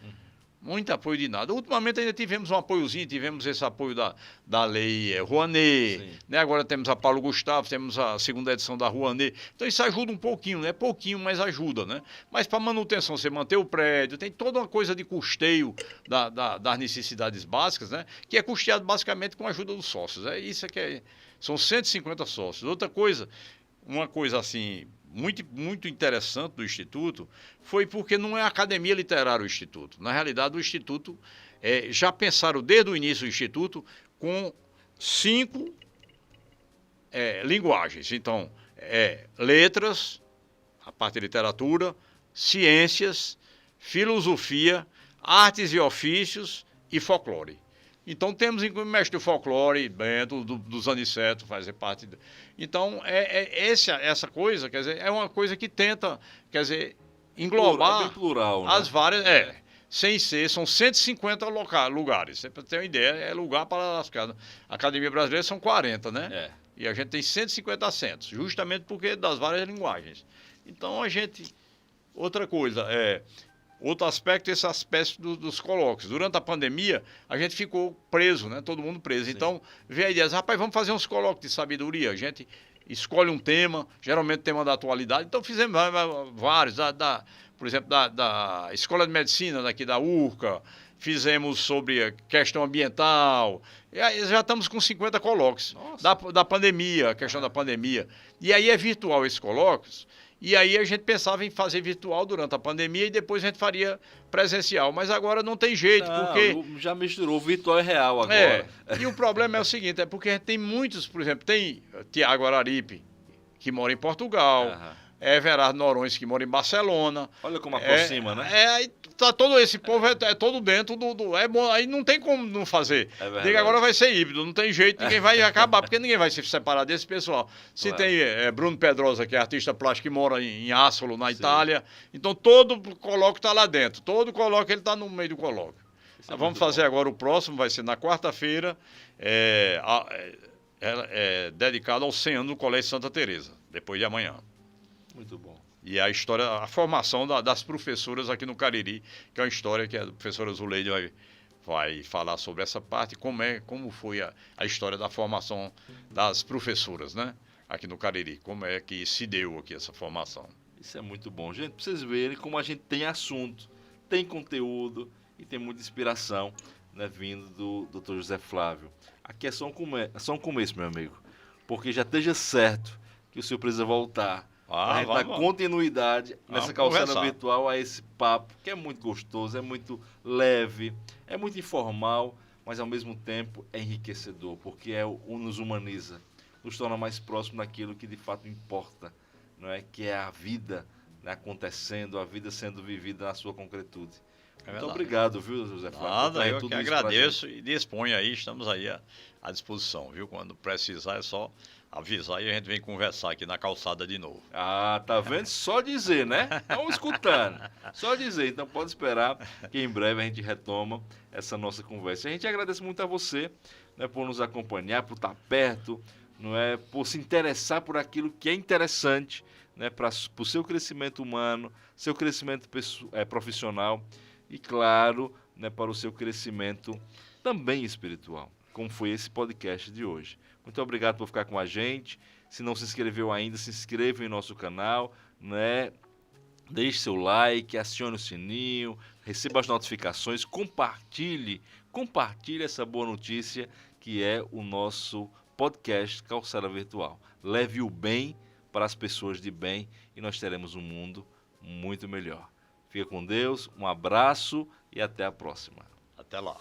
Muito apoio de nada. Ultimamente ainda tivemos um apoiozinho, tivemos esse apoio da lei Rouanet, né? Agora temos a Paulo Gustavo, temos a segunda edição da Rouanet. Então isso ajuda um pouquinho, né? Pouquinho, mas ajuda, né? Mas para manutenção, você manter o prédio, tem toda uma coisa de custeio das necessidades básicas, né? Que é custeado basicamente com a ajuda dos sócios. São 150 sócios. Outra coisa, uma coisa assim muito interessante do Instituto foi porque não é academia literária o Instituto. Na realidade, o Instituto já pensaram desde o início do Instituto com 5 linguagens. Então, letras, a parte de literatura, ciências, filosofia, artes e ofícios e folclore. Então, temos o mestre do folclore, Bento, dos Aniceto, fazer parte. Então, essa coisa, quer dizer, é uma coisa que tenta, quer dizer, englobar bem plural, né? as várias. sem ser, são 150 lugares. Para ter uma ideia, é lugar para as casas. A Academia Brasileira são 40, né? É. E a gente tem 150 assentos, justamente porque das várias linguagens. Então a gente... Outra coisa, outro aspecto, esse aspecto dos colóquios. Durante a pandemia, a gente ficou preso, né? Todo mundo preso. Sim. Então, veio a ideia, rapaz, vamos fazer uns colóquios de sabedoria. A gente escolhe um tema, geralmente tema da atualidade. Então, fizemos vários, por exemplo, da Escola de Medicina daqui da URCA, fizemos sobre a questão ambiental. E aí já estamos com 50 colóquios. Da pandemia, a questão da pandemia. E aí é virtual esses colóquios. E aí a gente pensava em fazer virtual durante a pandemia e depois a gente faria presencial. Mas agora não tem jeito, porque... Já misturou virtual e real agora. E o problema é o seguinte, porque a gente tem muitos, por exemplo, tem Tiago Araripe, que mora em Portugal, Everardo Norões, que mora em Barcelona. Olha como aproxima, né? Aí tá todo esse povo é todo dentro aí não tem como não fazer. Diga, agora vai ser híbrido, não tem jeito, ninguém vai acabar, porque ninguém vai se separar desse pessoal. Se tem Bruno Pedrosa, que é artista plástico que mora em Ascolo, na Itália, então todo colóquio tá lá dentro, todo colóquio ele tá no meio do colóquio. Vamos fazer agora o próximo, vai ser na quarta-feira, dedicado aos 100 anos do Colégio Santa Teresa, depois de amanhã. Muito bom. E a história, a formação das professoras aqui no Cariri, que é uma história que a professora Zuleide vai falar sobre essa parte, como foi a história da formação das professoras, né? Aqui no Cariri, como é que se deu aqui essa formação. Isso é muito bom, gente, para vocês verem como a gente tem assunto, tem conteúdo e tem muita inspiração, né, vindo do Dr. José Flávio. Aqui é só um começo, meu amigo, porque já esteja certo que o senhor precisa voltar. A gente dá continuidade nessa calçada virtual a esse papo, que é muito gostoso, é muito leve, é muito informal, mas ao mesmo tempo é enriquecedor, porque nos humaniza, nos torna mais próximo daquilo que de fato importa, não é? Que é a vida, né, acontecendo, a vida sendo vivida na sua concretude. Muito obrigado, viu, José Flávio? Eu que agradeço e disponho aí, estamos aí à disposição, viu? Quando precisar é só avisar e a gente vem conversar aqui na calçada de novo. Tá vendo? Só dizer, né? Estão escutando. Só dizer. Então pode esperar que em breve a gente retoma essa nossa conversa. A gente agradece muito a você, né, por nos acompanhar, por estar perto, não é, por se interessar por aquilo que é interessante, né, para o seu crescimento humano, seu crescimento profissional e, claro, né, para o seu crescimento também espiritual, como foi esse podcast de hoje. Muito obrigado por ficar com a gente. Se não se inscreveu ainda, se inscreva em nosso canal, né? Deixe seu like, acione o sininho, receba as notificações, compartilhe essa boa notícia que é o nosso podcast Calçada Virtual. Leve o bem para as pessoas de bem e nós teremos um mundo muito melhor. Fica com Deus, um abraço e até a próxima. Até lá.